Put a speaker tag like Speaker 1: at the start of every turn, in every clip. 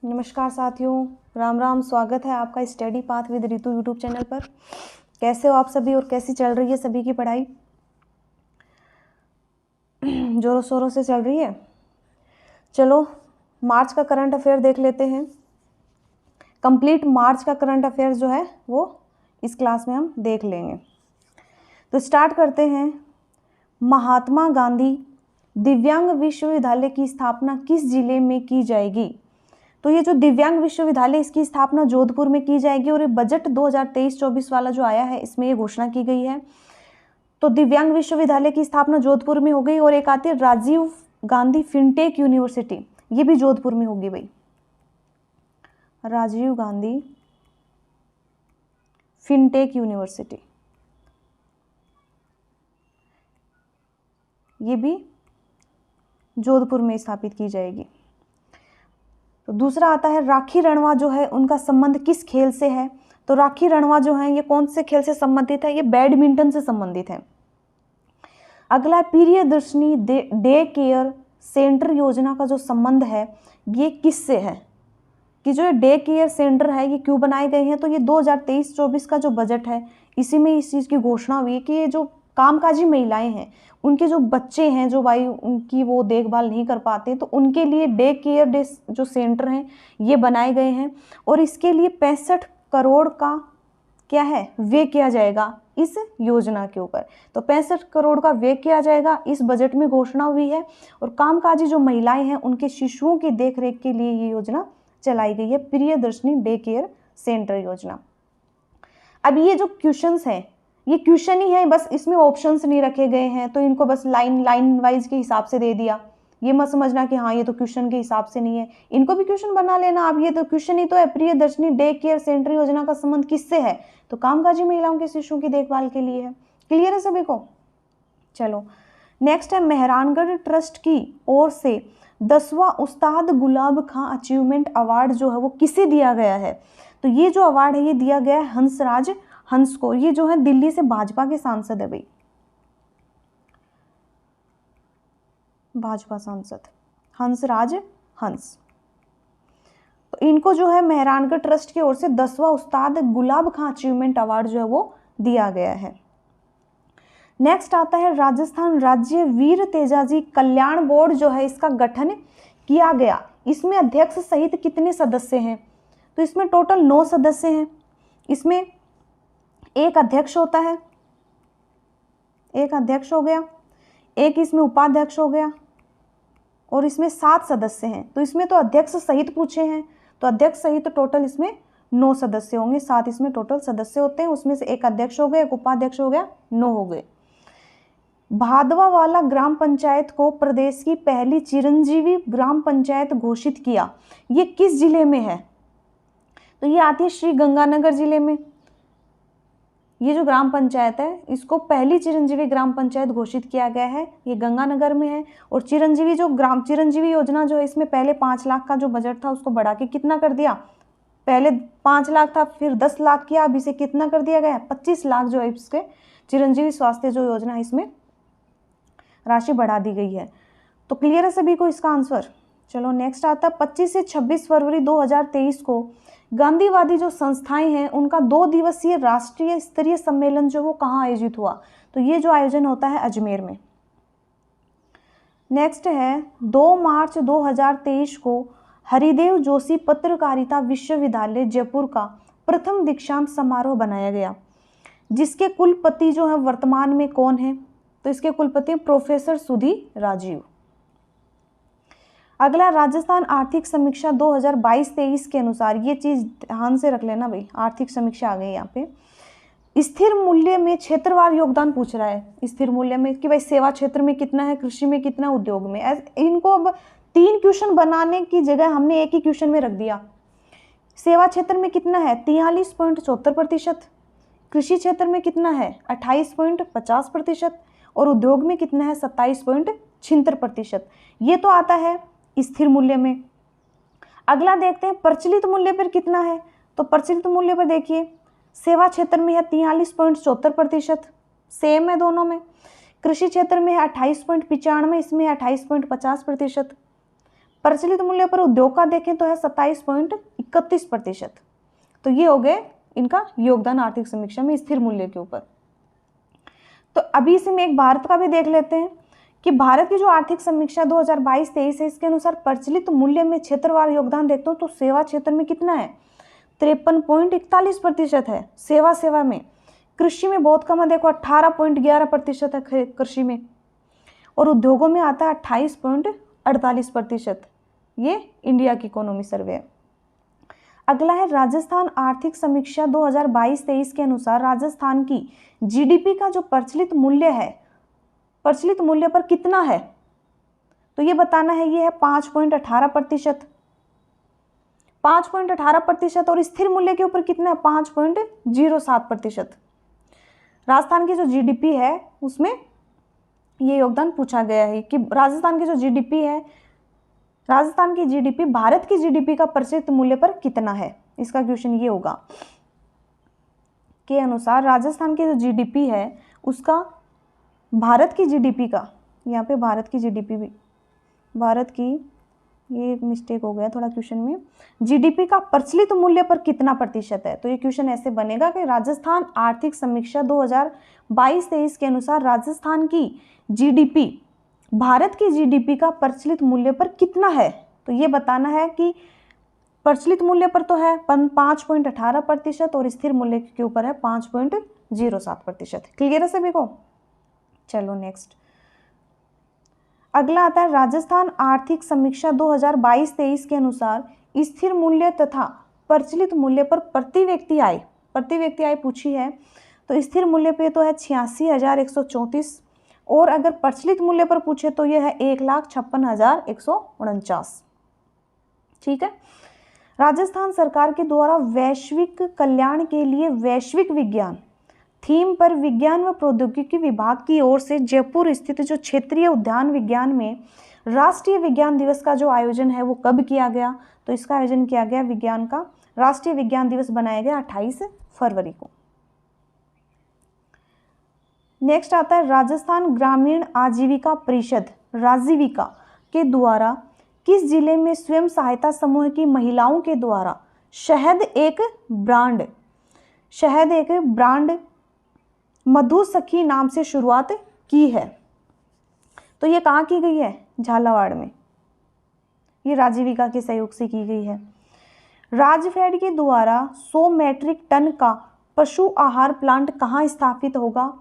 Speaker 1: नमस्कार साथियों, राम राम। स्वागत है आपका study path with Ritu YouTube channel पर। कैसे हो आप सभी और कैसी चल रही है सभी की पढ़ाई? जोरों शोरों से चल रही है। चलो मार्च का करंट अफेयर देख लेते हैं। कंप्लीट मार्च का करंट अफेयर जो है वो इस क्लास में हम देख लेंगे। तो स्टार्ट करते हैं। महात्मा गांधी दिव्यांग विश्वविद्यालय की स्थापना किस जिले में की जाएगी? तो ये जो दिव्यांग विश्वविद्यालय, इसकी स्थापना जोधपुर में की जाएगी और ये बजट 2023-24 वाला जो आया है इसमें ये घोषणा की गई है। तो दिव्यांग विश्वविद्यालय की स्थापना जोधपुर में हो गई। और एक आती है राजीव गांधी फिनटेक यूनिवर्सिटी, ये भी जोधपुर में होगी भाई। राजीव गांधी फिनटेक यूनिवर्सिटी, ये भी जोधपुर में स्थापित की जाएगी। तो दूसरा आता है राखी रणवा जो है उनका संबंध किस खेल से है? तो राखी रणवा जो है ये कौन से खेल से संबंधित है? ये बैडमिंटन से संबंधित है। अगला प्रियदर्शनी डे केयर सेंटर योजना का जो संबंध है ये किससे है? कि जो डे केयर सेंटर है ये क्यों बनाए गए हैं? तो ये 2023-24 का जो बजट है इसी में इस चीज़ की घोषणा हुई है कि ये जो कामकाजी महिलाएं हैं, उनके जो बच्चे हैं जो भाई उनकी वो देखभाल नहीं कर पाते, तो उनके लिए डे केयर डे जो सेंटर हैं ये बनाए गए हैं। और इसके लिए 65 करोड़ का क्या है व्यय किया जाएगा इस योजना के ऊपर। तो 65 करोड़ का व्यय किया जाएगा, इस बजट में घोषणा हुई है। और कामकाजी जो महिलाएं हैं उनके शिशुओं की देखरेख के लिए ये योजना चलाई गई है, प्रियदर्शनी डे केयर सेंटर योजना। अब ये जो क्वेश्चंस हैं ये क्वेश्चन ही है, बस इसमें ऑप्शंस नहीं रखे गए हैं, तो इनको बस लाइन वाइज के हिसाब से दे दिया। ये मत समझना कि हाँ ये तो क्वेश्चन के हिसाब से नहीं है, इनको भी क्वेश्चन बना लेना आप। ये तो क्वेश्चन ही तो है, प्रियदर्शनी डे केयर सेंटर योजना का संबंध किससे है? तो कामकाजी महिलाओं के शिशुओं की देखभाल के लिए है। क्लियर है सभी को? चलो नेक्स्ट है मेहरानगढ़ ट्रस्ट की ओर से 10वां उस्ताद गुलाब खां अचीवमेंट अवार्ड जो है वो किसे दिया गया है? तो ये जो अवार्ड है ये दिया गया है हंसराज हंस को। ये जो है दिल्ली से भाजपा के सांसद है भाई, भाजपा सांसद हंसराज हंस। तो इनको जो है मेहरानगढ़ ट्रस्ट की ओर से 10वां उस्ताद गुलाब खां अचीवमेंट अवार्ड जो है वो दिया गया है। नेक्स्ट आता है राजस्थान राज्य वीर तेजाजी कल्याण बोर्ड जो है इसका गठन किया गया। इसमें अध्यक्ष सहित कितने सदस्य हैं? तो इसमें टोटल 9 सदस्य हैं। इसमें एक अध्यक्ष होता है, एक अध्यक्ष हो गया, एक इसमें उपाध्यक्ष हो गया, और इसमें 7 सदस्य हैं। तो इसमें तो अध्यक्ष सहित पूछे हैं, तो अध्यक्ष सहित तो टोटल इसमें 9 सदस्य होंगे। 7 इसमें टोटल सदस्य होते हैं, उसमें से एक अध्यक्ष हो गया, एक उपाध्यक्ष हो गया, 9 हो गए। भादवावाला ग्राम पंचायत को प्रदेश की पहली चिरंजीवी ग्राम पंचायत घोषित किया, ये किस जिले में है? तो ये आती है श्री गंगानगर जिले में। ये जो ग्राम पंचायत है इसको पहली चिरंजीवी ग्राम पंचायत घोषित किया गया है, ये गंगानगर में है। और चिरंजीवी जो ग्राम चिरंजीवी योजना जो है इसमें पहले 5 लाख का जो बजट था उसको बढ़ा के कितना कर दिया? पहले 5 लाख था, फिर 10 लाख किया, अब इसे कितना कर दिया गया? 25 लाख जो है इसके चिरंजीवी स्वास्थ्य जो योजना है इसमें राशि बढ़ा दी गई है। तो क्लियर है सभी को इसका आंसर? चलो नेक्स्ट आता है 25 से 26 फरवरी 2023 को गांधीवादी जो संस्थाएं हैं उनका 2 दिवसीय राष्ट्रीय स्तरीय सम्मेलन जो वो कहाँ आयोजित हुआ? तो ये जो आयोजन होता है अजमेर में। नेक्स्ट है 2 मार्च 2023 को हरिदेव जोशी पत्रकारिता विश्वविद्यालय जयपुर का प्रथम दीक्षांत समारोह बनाया गया, जिसके कुलपति जो है वर्तमान में कौन है? तो इसके कुलपति प्रोफेसर सुधी राजीव। अगला राजस्थान आर्थिक समीक्षा 2022-23 के अनुसार, ये चीज ध्यान से रख लेना भाई, आर्थिक समीक्षा आ गई यहाँ पे। स्थिर मूल्य में क्षेत्रवार योगदान पूछ रहा है। स्थिर मूल्य में कि भाई सेवा क्षेत्र में कितना है, कृषि में कितना, उद्योग में। इनको अब 3 क्वेश्चन बनाने की जगह हमने एक ही क्वेश्चन में रख दिया। सेवा क्षेत्र में कितना है? 43.74%। कृषि क्षेत्र में कितना है? 28.50%। और उद्योग में कितना है? 27.76%। ये तो आता है स्थिर मूल्य में। अगला देखते हैं प्रचलित मूल्य पर कितना है। तो प्रचलित मूल्य पर देखिए सेवा क्षेत्र में है 43.74%, सेम है दोनों में। कृषि क्षेत्र में है 28.95, इसमें 28.50%। प्रचलित मूल्य पर उद्योग का देखें तो है 27.31%। तो ये हो गए इनका योगदान आर्थिक समीक्षा में स्थिर मूल्य के ऊपर। तो अभी इसमें एक भारत का भी देख लेते हैं कि भारत की जो आर्थिक समीक्षा 2022-23 है, इसके अनुसार प्रचलित मूल्य में क्षेत्रवार योगदान देखते हो तो सेवा क्षेत्र में कितना है, 53.41% है सेवा में। कृषि में बहुत कम है, देखो 18.11% है कृषि में, और उद्योगों में आता है 28.48%। ये इंडिया की इकोनॉमी सर्वे है। अगला है राजस्थान आर्थिक समीक्षा 2022-23 के अनुसार राजस्थान की जीडीपी का जो प्रचलित मूल्य है, प्रचलित मूल्य पर कितना है, तो ये बताना है। ये है 5.18%, 5.18%, और स्थिर मूल्य के ऊपर कितना है, 5.07%। राजस्थान की जो जीडीपी है उसमें ये योगदान पूछा गया है कि राजस्थान की जो जीडीपी है, राजस्थान की जीडीपी भारत की जीडीपी का प्रचलित मूल्य पर कितना है। इसका क्वेश्चन ये होगा के अनुसार राजस्थान की जो जीडीपी है उसका भारत की जीडीपी का, यहाँ पे भारत की जीडीपी भी, भारत की, ये मिस्टेक हो गया थोड़ा क्वेश्चन में, जीडीपी का प्रचलित मूल्य पर कितना प्रतिशत है। तो ये क्वेश्चन ऐसे बनेगा कि राजस्थान आर्थिक समीक्षा 2022-23 के अनुसार राजस्थान की जीडीपी भारत की जीडीपी का प्रचलित मूल्य पर कितना है। तो ये बताना है कि प्रचलित मूल्य पर तो है 5.18% और स्थिर मूल्य के ऊपर है 5.07%। क्लियर है सभी को। चलो नेक्स्ट, अगला आता है राजस्थान आर्थिक समीक्षा 2022-23 के अनुसार स्थिर मूल्य तथा प्रचलित मूल्य पर प्रति व्यक्ति आय पूछी है। तो स्थिर मूल्य पे तो है 86,134, और अगर प्रचलित मूल्य पर पूछे तो यह है 1,56,149। ठीक है। राजस्थान सरकार के द्वारा वैश्विक कल्याण के लिए वैश्विक विज्ञान थीम पर विज्ञान व प्रौद्योगिकी विभाग की ओर से जयपुर स्थित जो क्षेत्रीय उद्यान विज्ञान में राष्ट्रीय विज्ञान दिवस का जो आयोजन है वो कब किया गया। तो इसका आयोजन किया गया, विज्ञान का राष्ट्रीय विज्ञान दिवस बनाया गया 28 फरवरी को। नेक्स्ट आता है राजस्थान ग्रामीण आजीविका परिषद राजीविका के द्वारा किस जिले में स्वयं सहायता समूह की महिलाओं के द्वारा शहद एक ब्रांड मधु सखी नाम से शुरुआत की है। तो ये कहाँ की गई है, झालावाड़ में। ये राजीविका के सहयोग से की गई है। राजफेड के द्वारा 100 मैट्रिक टन का पशु आहार प्लांट कहाँ स्थापित होगा।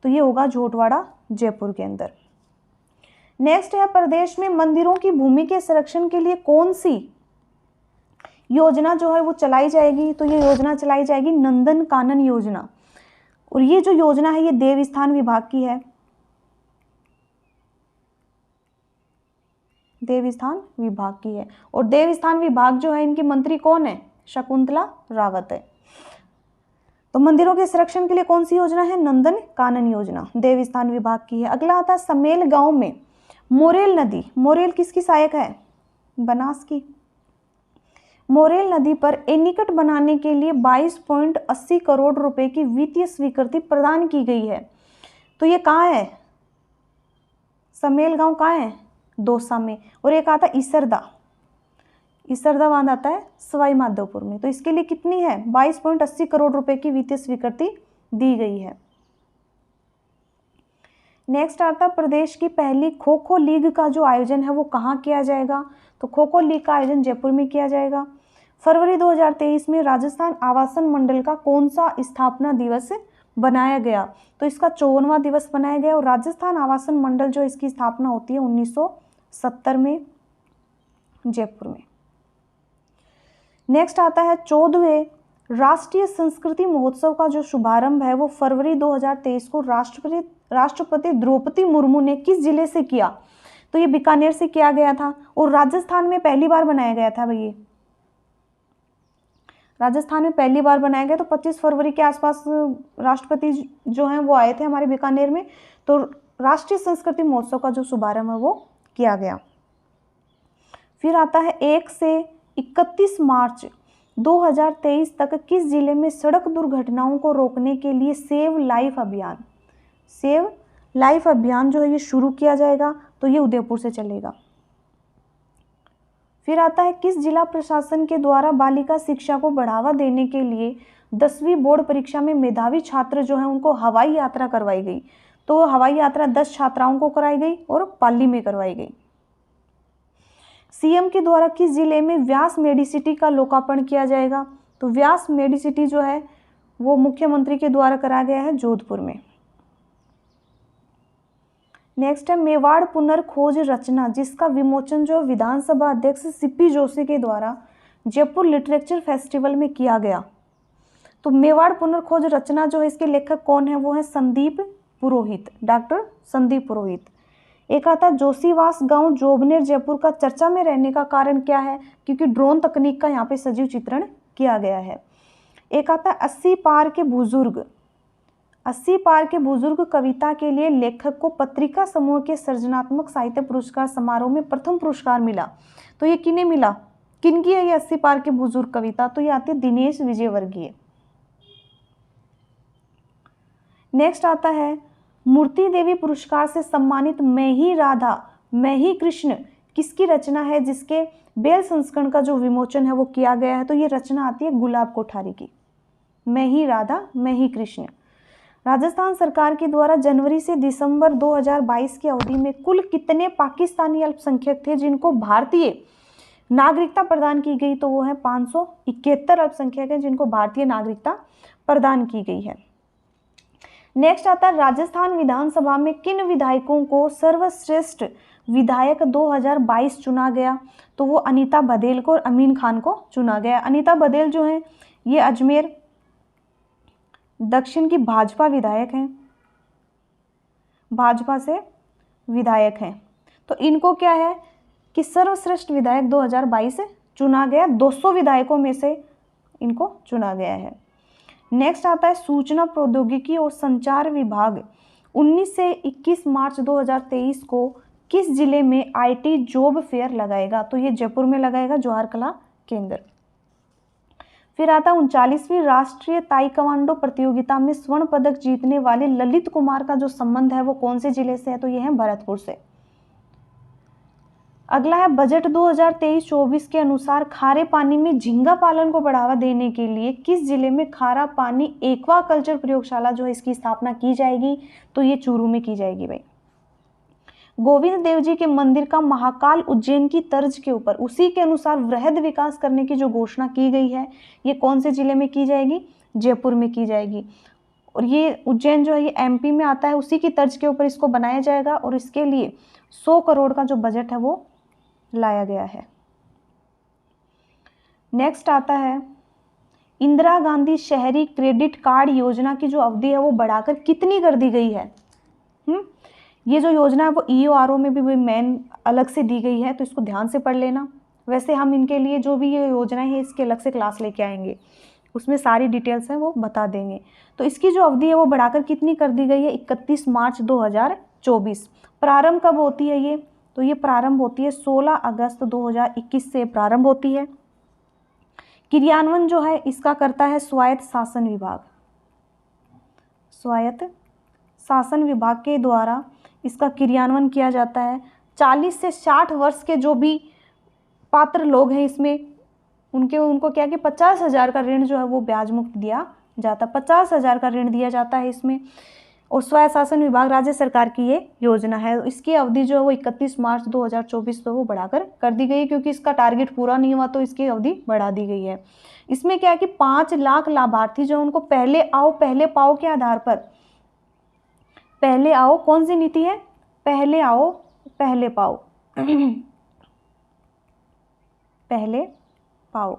Speaker 1: तो ये होगा झोटवाड़ा जयपुर के अंदर। नेक्स्ट है प्रदेश में मंदिरों की भूमि के संरक्षण के लिए कौन सी योजना जो है वो चलाई जाएगी। तो ये योजना चलाई जाएगी नंदन कानन योजना, और ये जो योजना है ये देवस्थान विभाग की है, देवस्थान विभाग की है। और देवस्थान विभाग जो है इनकी मंत्री कौन है, शकुंतला रावत है। तो मंदिरों के संरक्षण के लिए कौन सी योजना है, नंदन कानन योजना, देवस्थान विभाग की है। अगला आता है समेल गांव में मोरेल नदी, मोरेल किसकी सहायक है, बनास की। मोरेल नदी पर एनीकट बनाने के लिए 22.80 करोड़ रुपए की वित्तीय स्वीकृति प्रदान की गई है। तो ये कहाँ है, समेल गांव कहाँ है, दौसा में। और एक आता है इसरदा बांध आता है सवाई माधोपुर में। तो इसके लिए कितनी है, 22.80 करोड़ रुपए की वित्तीय स्वीकृति दी गई है। नेक्स्ट आता है प्रदेश की पहली खो खो लीग का जो आयोजन है वो कहाँ किया जाएगा। तो खो खो लीग का आयोजन जयपुर में किया जाएगा। फरवरी 2023 में राजस्थान आवासन मंडल का कौन सा स्थापना दिवस बनाया गया। तो इसका 54वां दिवस बनाया गया। और राजस्थान आवासन मंडल जो इसकी स्थापना होती है 1970 में जयपुर में। नेक्स्ट आता है 14वें राष्ट्रीय संस्कृति महोत्सव का जो शुभारंभ है वो फरवरी 2023 को राष्ट्रपति द्रौपदी मुर्मू ने किस जिले से किया। तो ये बीकानेर से किया गया था, और राजस्थान में पहली बार बनाया गया था भैया, राजस्थान में पहली बार बनाया गया। तो 25 फरवरी के आसपास राष्ट्रपति जो हैं वो आए थे हमारे बीकानेर में। तो राष्ट्रीय संस्कृति महोत्सव का जो शुभारंभ है वो किया गया। फिर आता है 1 से 31 मार्च 2023 तक किस जिले में सड़क दुर्घटनाओं को रोकने के लिए सेव लाइफ अभियान जो है ये शुरू किया जाएगा। तो ये उदयपुर से चलेगा। फिर आता है किस जिला प्रशासन के द्वारा बालिका शिक्षा को बढ़ावा देने के लिए 10वीं बोर्ड परीक्षा में मेधावी छात्र जो है उनको हवाई यात्रा करवाई गई। तो हवाई यात्रा 10 छात्राओं को कराई गई और पाली में करवाई गई। सीएम के द्वारा किस जिले में व्यास मेडिसिटी का लोकार्पण किया जाएगा? तो व्यास मेडिसिटी जो है वो मुख्यमंत्री के द्वारा कराया गया है जोधपुर में। नेक्स्ट है मेवाड़ पुनर्खोज रचना जिसका विमोचन जो विधानसभा अध्यक्ष सीपी जोशी के द्वारा जयपुर लिटरेचर फेस्टिवल में किया गया। तो मेवाड़ पुनर्खोज रचना जो है इसके लेखक कौन है? वो है संदीप पुरोहित, डॉक्टर संदीप पुरोहित। एक आता है जोशीवास गांव जोबनेर जयपुर का चर्चा में रहने का कारण क्या है? क्योंकि ड्रोन तकनीक का यहाँ पे सजीव चित्रण किया गया है। एक आता है 80 पार के बुजुर्ग। 80 पार के बुजुर्ग कविता के लिए लेखक को पत्रिका समूह के सृजनात्मक साहित्य पुरस्कार समारोह में प्रथम पुरस्कार मिला। तो ये किन्हें मिला? किनकी है ये 80 पार के बुजुर्ग कविता? तो ये आती है दिनेश विजयवर्गीय। नेक्स्ट आता है मूर्ति देवी पुरस्कार से सम्मानित मैं ही राधा मैं ही कृष्ण किसकी रचना है जिसके बेल संस्करण का जो विमोचन है वो किया गया है? तो ये रचना आती है गुलाब कोठारी की, मैं ही राधा मैं ही कृष्ण। राजस्थान सरकार के द्वारा जनवरी से दिसंबर 2022 की अवधि में कुल कितने पाकिस्तानी अल्पसंख्यक थे जिनको भारतीय नागरिकता प्रदान की गई? तो वो है 571 अल्पसंख्यक हैं जिनको भारतीय नागरिकता प्रदान की गई है। नेक्स्ट आता है राजस्थान विधानसभा में किन विधायकों को सर्वश्रेष्ठ विधायक 2022 चुना गया? तो वो अनीता बघेल को और अमीन खान को चुना गया। अनीता बघेल जो है ये अजमेर दक्षिण की भाजपा विधायक हैं, भाजपा से विधायक हैं। तो इनको क्या है कि सर्वश्रेष्ठ विधायक 2022 चुना गया, 200 विधायकों में से इनको चुना गया है। नेक्स्ट आता है सूचना प्रौद्योगिकी और संचार विभाग 19 से 21 मार्च 2023 को किस जिले में आईटी जॉब फेयर लगाएगा? तो ये जयपुर में लगाएगा, जवाहर कला केंद्र। फिर आता है 39वीं राष्ट्रीय ताइक्वांडो प्रतियोगिता में स्वर्ण पदक जीतने वाले ललित कुमार का जो संबंध है वो कौन से जिले से है? तो ये है भरतपुर से। अगला है बजट 2023-24 के अनुसार खारे पानी में झींगा पालन को बढ़ावा देने के लिए किस जिले में खारा पानी एक्वा कल्चर प्रयोगशाला जो है इसकी स्थापना की जाएगी? तो ये चूरू में की जाएगी भाई। गोविंद देव जी के मंदिर का महाकाल उज्जैन की तर्ज के ऊपर उसी के अनुसार वृहद विकास करने की जो घोषणा की गई है ये कौन से जिले में की जाएगी? जयपुर में की जाएगी। और ये उज्जैन जो है ये एमपी में आता है, उसी की तर्ज के ऊपर इसको बनाया जाएगा और इसके लिए 100 करोड़ का जो बजट है वो लाया गया है। नेक्स्ट आता है इंदिरा गांधी शहरी क्रेडिट कार्ड योजना की जो अवधि है वो बढ़ाकर कितनी कर दी गई है? ये जो योजना है वो EORO में भी मेन अलग से दी गई है, तो इसको ध्यान से पढ़ लेना। वैसे हम इनके लिए जो भी ये योजनाएं है इसके अलग से क्लास लेके आएंगे, उसमें सारी डिटेल्स हैं वो बता देंगे। तो इसकी जो अवधि है वो बढ़ाकर कितनी कर दी गई है? 31 मार्च 2024। प्रारंभ कब होती है ये? तो ये प्रारंभ होती है 16 अगस्त 2021 से प्रारंभ होती है। क्रियान्वयन जो है इसका करता है स्वायत्त शासन विभाग। स्वायत्त शासन विभाग के द्वारा इसका क्रियान्वयन किया जाता है। 40 से 60 वर्ष के जो भी पात्र लोग हैं इसमें उनको क्या कि 50,000 का ऋण जो है वो ब्याज मुक्त दिया जाता है। 50,000 का ऋण दिया जाता है इसमें। और स्वायत्त शासन विभाग राज्य सरकार की ये योजना है। इसकी अवधि जो है वो 31 मार्च 2024 तो वो बढ़ाकर कर दी गई क्योंकि इसका टारगेट पूरा नहीं हुआ तो इसकी अवधि बढ़ा दी गई है। इसमें क्या है कि 5 लाख लाभार्थी जो उनको पहले आओ पहले पाओ के आधार पर, पहले आओ कौन सी नीति है? पहले आओ पहले पाओ पहले पाओ,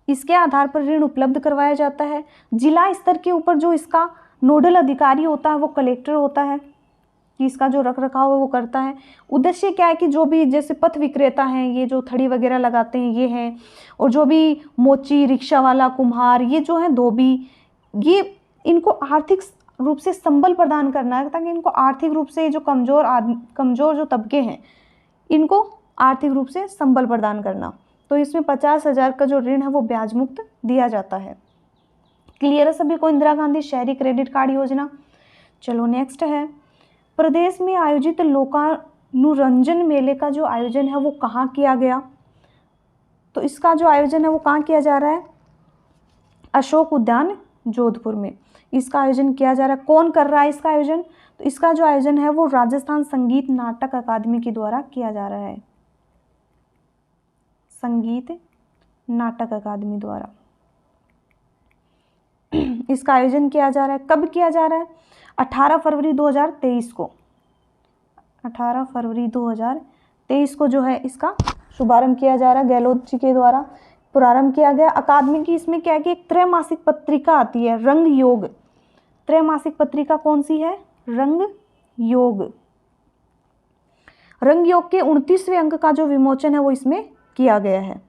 Speaker 1: इसके आधार पर ऋण उपलब्ध करवाया जाता है। जिला स्तर के ऊपर जो इसका नोडल अधिकारी होता है वो कलेक्टर होता है कि इसका जो रख रखाव है वो करता है। उद्देश्य क्या है कि जो भी जैसे पथ विक्रेता हैं, ये जो थड़ी वगैरह लगाते हैं ये हैं, और जो भी मोची रिक्शा वाला कुम्हार ये जो है धोबी, ये इनको आर्थिक रूप से संबल प्रदान करना है ताकि इनको आर्थिक रूप से जो कमज़ोर जो तबके हैं इनको आर्थिक रूप से संबल प्रदान करना। तो इसमें 50,000 का जो ऋण है वो ब्याज मुक्त दिया जाता है। क्लियर है सभी को इंदिरा गांधी शहरी क्रेडिट कार्ड योजना? चलो नेक्स्ट है प्रदेश में आयोजित मनोरंजन मेले का जो आयोजन है वो कहाँ किया गया? तो इसका जो आयोजन है वो कहाँ किया जा रहा है? अशोक उद्यान जोधपुर में इसका आयोजन किया जा रहा है। कौन कर रहा है इसका आयोजन? तो इसका जो आयोजन है वो राजस्थान संगीत नाटक अकादमी के द्वारा किया जा रहा है। संगीत नाटक अकादमी द्वारा इसका आयोजन किया जा रहा है। कब किया जा रहा है? 18 फरवरी 2023 को। 18 फरवरी 2023 को जो है इसका शुभारंभ किया जा रहा है, गहलोत जी के द्वारा प्रारंभ किया गया। अकादमी की इसमें क्या है कि एक त्रैमासिक पत्रिका आती है, रंग योग। त्रैमासिक पत्रिका कौन सी है? रंग योग। रंग योग के 29वें अंक का जो विमोचन है वो इसमें किया गया है।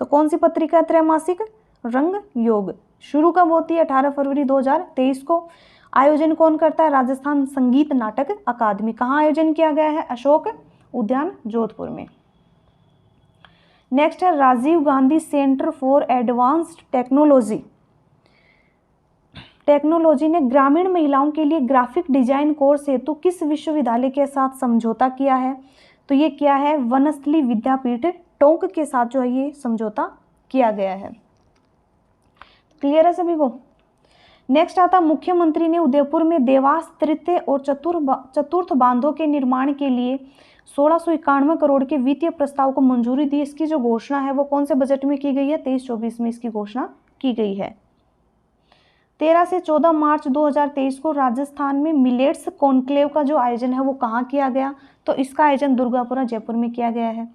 Speaker 1: तो कौन सी पत्रिका है त्रैमासिक? रंग योग। शुरू कब होती है? 18 फरवरी 2023 को। आयोजन कौन करता है? राजस्थान संगीत नाटक अकादमी। कहाँ आयोजन किया गया है? अशोक उद्यान जोधपुर में। नेक्स्ट है Rajiv Gandhi centre for advanced technology. Technology ने ग्रामीण महिलाओं के लिए ग्राफिक डिजाइन कोर्स हेतु किस विश्वविद्यालय के साथ समझौता किया है? तो ये किया है वनस्थली विद्यापीठ टोंक के साथ जो है ये समझौता किया गया है। क्लियर है सभी को? नेक्स्ट आता मुख्यमंत्री ने उदयपुर में देवास तृतीय और चतुर्थ बांधों के निर्माण के लिए 1691 करोड़ के वित्तीय प्रस्ताव को मंजूरी दी। इसकी जो घोषणा है वो कौन से बजट में की गई है? 23-24 में इसकी घोषणा की गई है। 13 से 14 मार्च 2023 को राजस्थान में मिलेट्स कॉन्क्लेव का जो आयोजन है वो कहाँ किया गया? तो इसका आयोजन दुर्गापुरा जयपुर में किया गया है।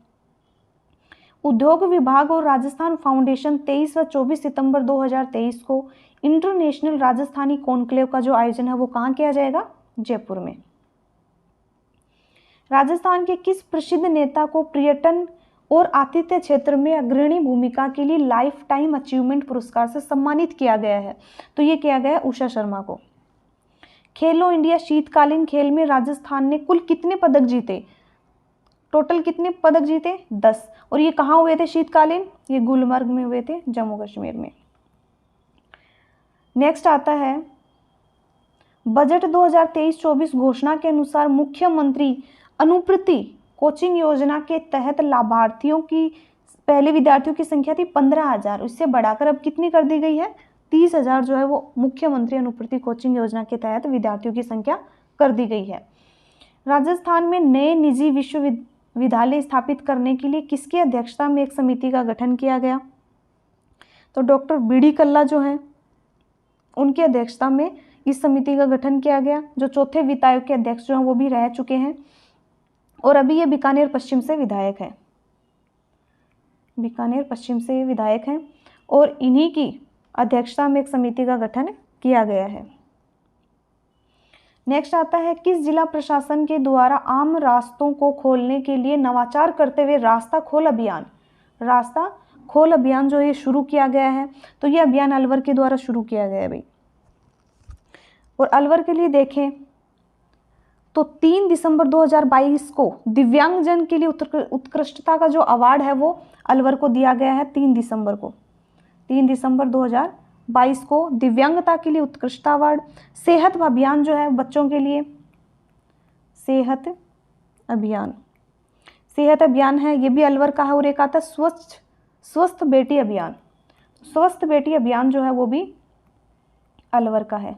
Speaker 1: उद्योग विभाग और राजस्थान फाउंडेशन 23 व 24 सितंबर 2023 को इंटरनेशनल राजस्थानी कॉन्क्लेव का जो आयोजन है वो कहाँ किया जाएगा? जयपुर में। राजस्थान के किस प्रसिद्ध नेता को पर्यटन और आतिथ्य क्षेत्र में अग्रणी भूमिका के लिए लाइफ टाइम अचीवमेंट पुरस्कार से सम्मानित किया गया है? तो ये किया गया उषा शर्मा को। खेलो इंडिया शीतकालीन खेल में राजस्थान ने कुल कितने पदक जीते? टोटल कितने पदक जीते? 10। और ये कहाँ हुए थे शीतकालीन? ये गुलमर्ग में हुए थे, जम्मू कश्मीर में। नेक्स्ट आता है बजट 2023-24 घोषणा के अनुसार मुख्यमंत्री अनुप्रति कोचिंग योजना के तहत लाभार्थियों की पहले विद्यार्थियों की संख्या थी 15,000, उससे बढ़ाकर अब कितनी कर दी गई है? 30,000 जो है वो मुख्यमंत्री अनुप्रति कोचिंग योजना के तहत विद्यार्थियों की संख्या कर दी गई है। राजस्थान में नए निजी विश्वविद्यालय स्थापित करने के लिए किसकी अध्यक्षता में एक समिति का गठन किया गया? तो डॉक्टर बी.डी. कल्ला जो हैं उनकी अध्यक्षता में इस समिति का गठन किया गया, जो चौथे वित्त आयोग के अध्यक्ष जो हैं वो भी रह चुके हैं और अभी ये बीकानेर पश्चिम से विधायक हैं। बीकानेर पश्चिम से विधायक हैं और इन्हीं की अध्यक्षता में एक समिति का गठन किया गया है। नेक्स्ट आता है किस जिला प्रशासन के द्वारा आम रास्तों को खोलने के लिए नवाचार करते हुए रास्ता खोल अभियान जो ये शुरू किया गया है? तो ये अभियान अलवर के द्वारा शुरू किया गया है भाई। और अलवर के लिए देखें तो 3 दिसंबर 2022 को दिव्यांगजन के लिए उत्कृष्टता का जो अवार्ड है वो अलवर को दिया गया है। 3 दिसंबर 2022 को दिव्यांगता के लिए उत्कृष्टता अवार्ड। सेहत अभियान जो है बच्चों के लिए सेहत अभियान है, ये भी अलवर का है। और एक आता है स्वस्थ बेटी अभियान। स्वस्थ बेटी अभियान जो है वो भी अलवर का है।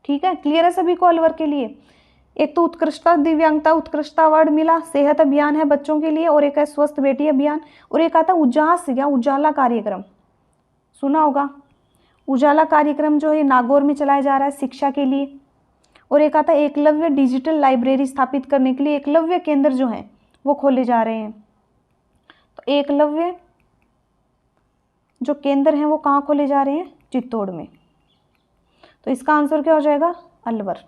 Speaker 1: ठीक है, क्लियर है सभी को? अलवर के लिए एक तो उत्कृष्टता दिव्यांगता उत्कृष्टता अवार्ड मिला, सेहत अभियान है बच्चों के लिए, और एक है स्वस्थ बेटी अभियान, और एक आता उजास या उजाला कार्यक्रम, सुना होगा। उजाला कार्यक्रम जो है नागौर में चलाया जा रहा है शिक्षा के लिए। और एक आता एकलव्य डिजिटल लाइब्रेरी स्थापित करने के लिए एकलव्य केंद्र जो हैं वो खोले जा रहे हैं। तो एकलव्य जो केंद्र हैं वो कहाँ खोले जा रहे हैं? चित्तौड़ में। तो इसका आंसर क्या हो जाएगा? अलवर।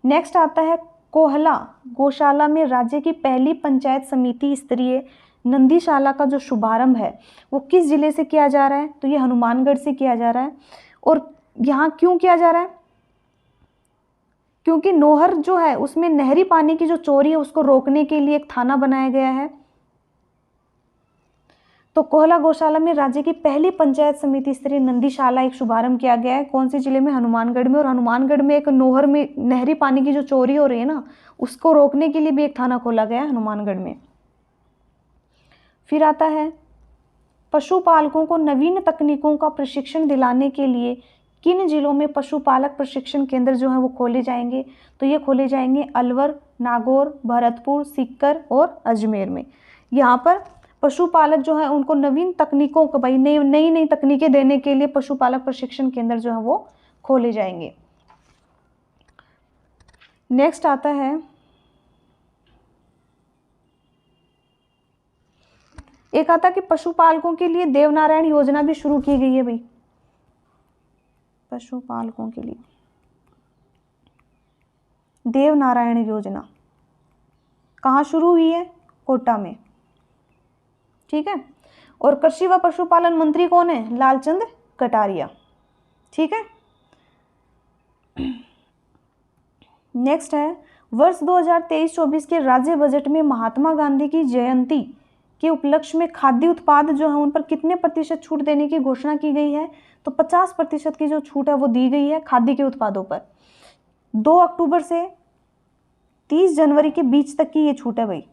Speaker 1: नेक्स्ट आता है कोहला गौशाला में राज्य की पहली पंचायत समिति स्तरीय नंदीशाला का जो शुभारंभ है वो किस जिले से किया जा रहा है? तो ये हनुमानगढ़ से किया जा रहा है। और यहाँ क्यों किया जा रहा है? क्योंकि नोहर जो है उसमें नहरी पानी की जो चोरी है उसको रोकने के लिए एक थाना बनाया गया है। तो कोहला गौशाला में राज्य की पहली पंचायत समिति स्तरीय नंदीशाला एक शुभारंभ किया गया है। कौन से जिले में? हनुमानगढ़ में। और हनुमानगढ़ में एक नोहर में नहरी पानी की जो चोरी हो रही है ना, उसको रोकने के लिए भी एक थाना खोला गया है हनुमानगढ़ में। फिर आता है पशुपालकों को नवीन तकनीकों का प्रशिक्षण दिलाने के लिए किन जिलों में पशुपालक प्रशिक्षण केंद्र जो है वो खोले जाएंगे? तो ये खोले जाएंगे अलवर, नागौर, भरतपुर, सीकर और अजमेर में। यहाँ पर पशुपालक जो है उनको नवीन तकनीकों को भाई नई नई तकनीकें देने के लिए पशुपालक प्रशिक्षण केंद्र जो है वो खोले जाएंगे। नेक्स्ट आता है एक आता कि पशुपालकों के लिए देवनारायण योजना भी शुरू की गई है भाई। पशुपालकों के लिए देवनारायण योजना कहाँ शुरू हुई है? कोटा में। ठीक है। और कृषि व पशुपालन मंत्री कौन है? लालचंद कटारिया। ठीक है। नेक्स्ट है वर्ष 2023-24 के राज्य बजट में महात्मा गांधी की जयंती के उपलक्ष्य में खाद्य उत्पाद जो है उन पर कितने प्रतिशत छूट देने की घोषणा की गई है? तो 50% की जो छूट है वो दी गई है खाद्य के उत्पादों पर। 2 अक्टूबर से 30 जनवरी के बीच तक की ये छूट है भाई,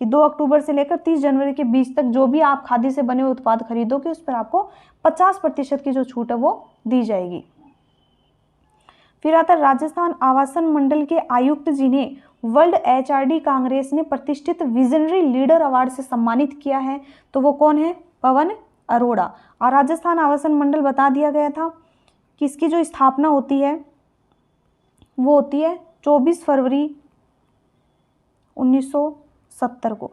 Speaker 1: कि 2 अक्टूबर से लेकर 30 जनवरी के बीच तक जो भी आप खाद्य से बने हुए उत्पाद खरीदोगे उस पर आपको 50% की जो छूट है वो दी जाएगी। फिर आता है राजस्थान आवासन मंडल के आयुक्त जिन्हें वर्ल्ड एचआरडी कांग्रेस ने प्रतिष्ठित विजनरी लीडर अवार्ड से सम्मानित किया है, तो वो कौन है? पवन अरोड़ा। और राजस्थान आवासन मंडल बता दिया गया था कि इसकी जो स्थापना होती है वो होती है 24 फरवरी 1970 को।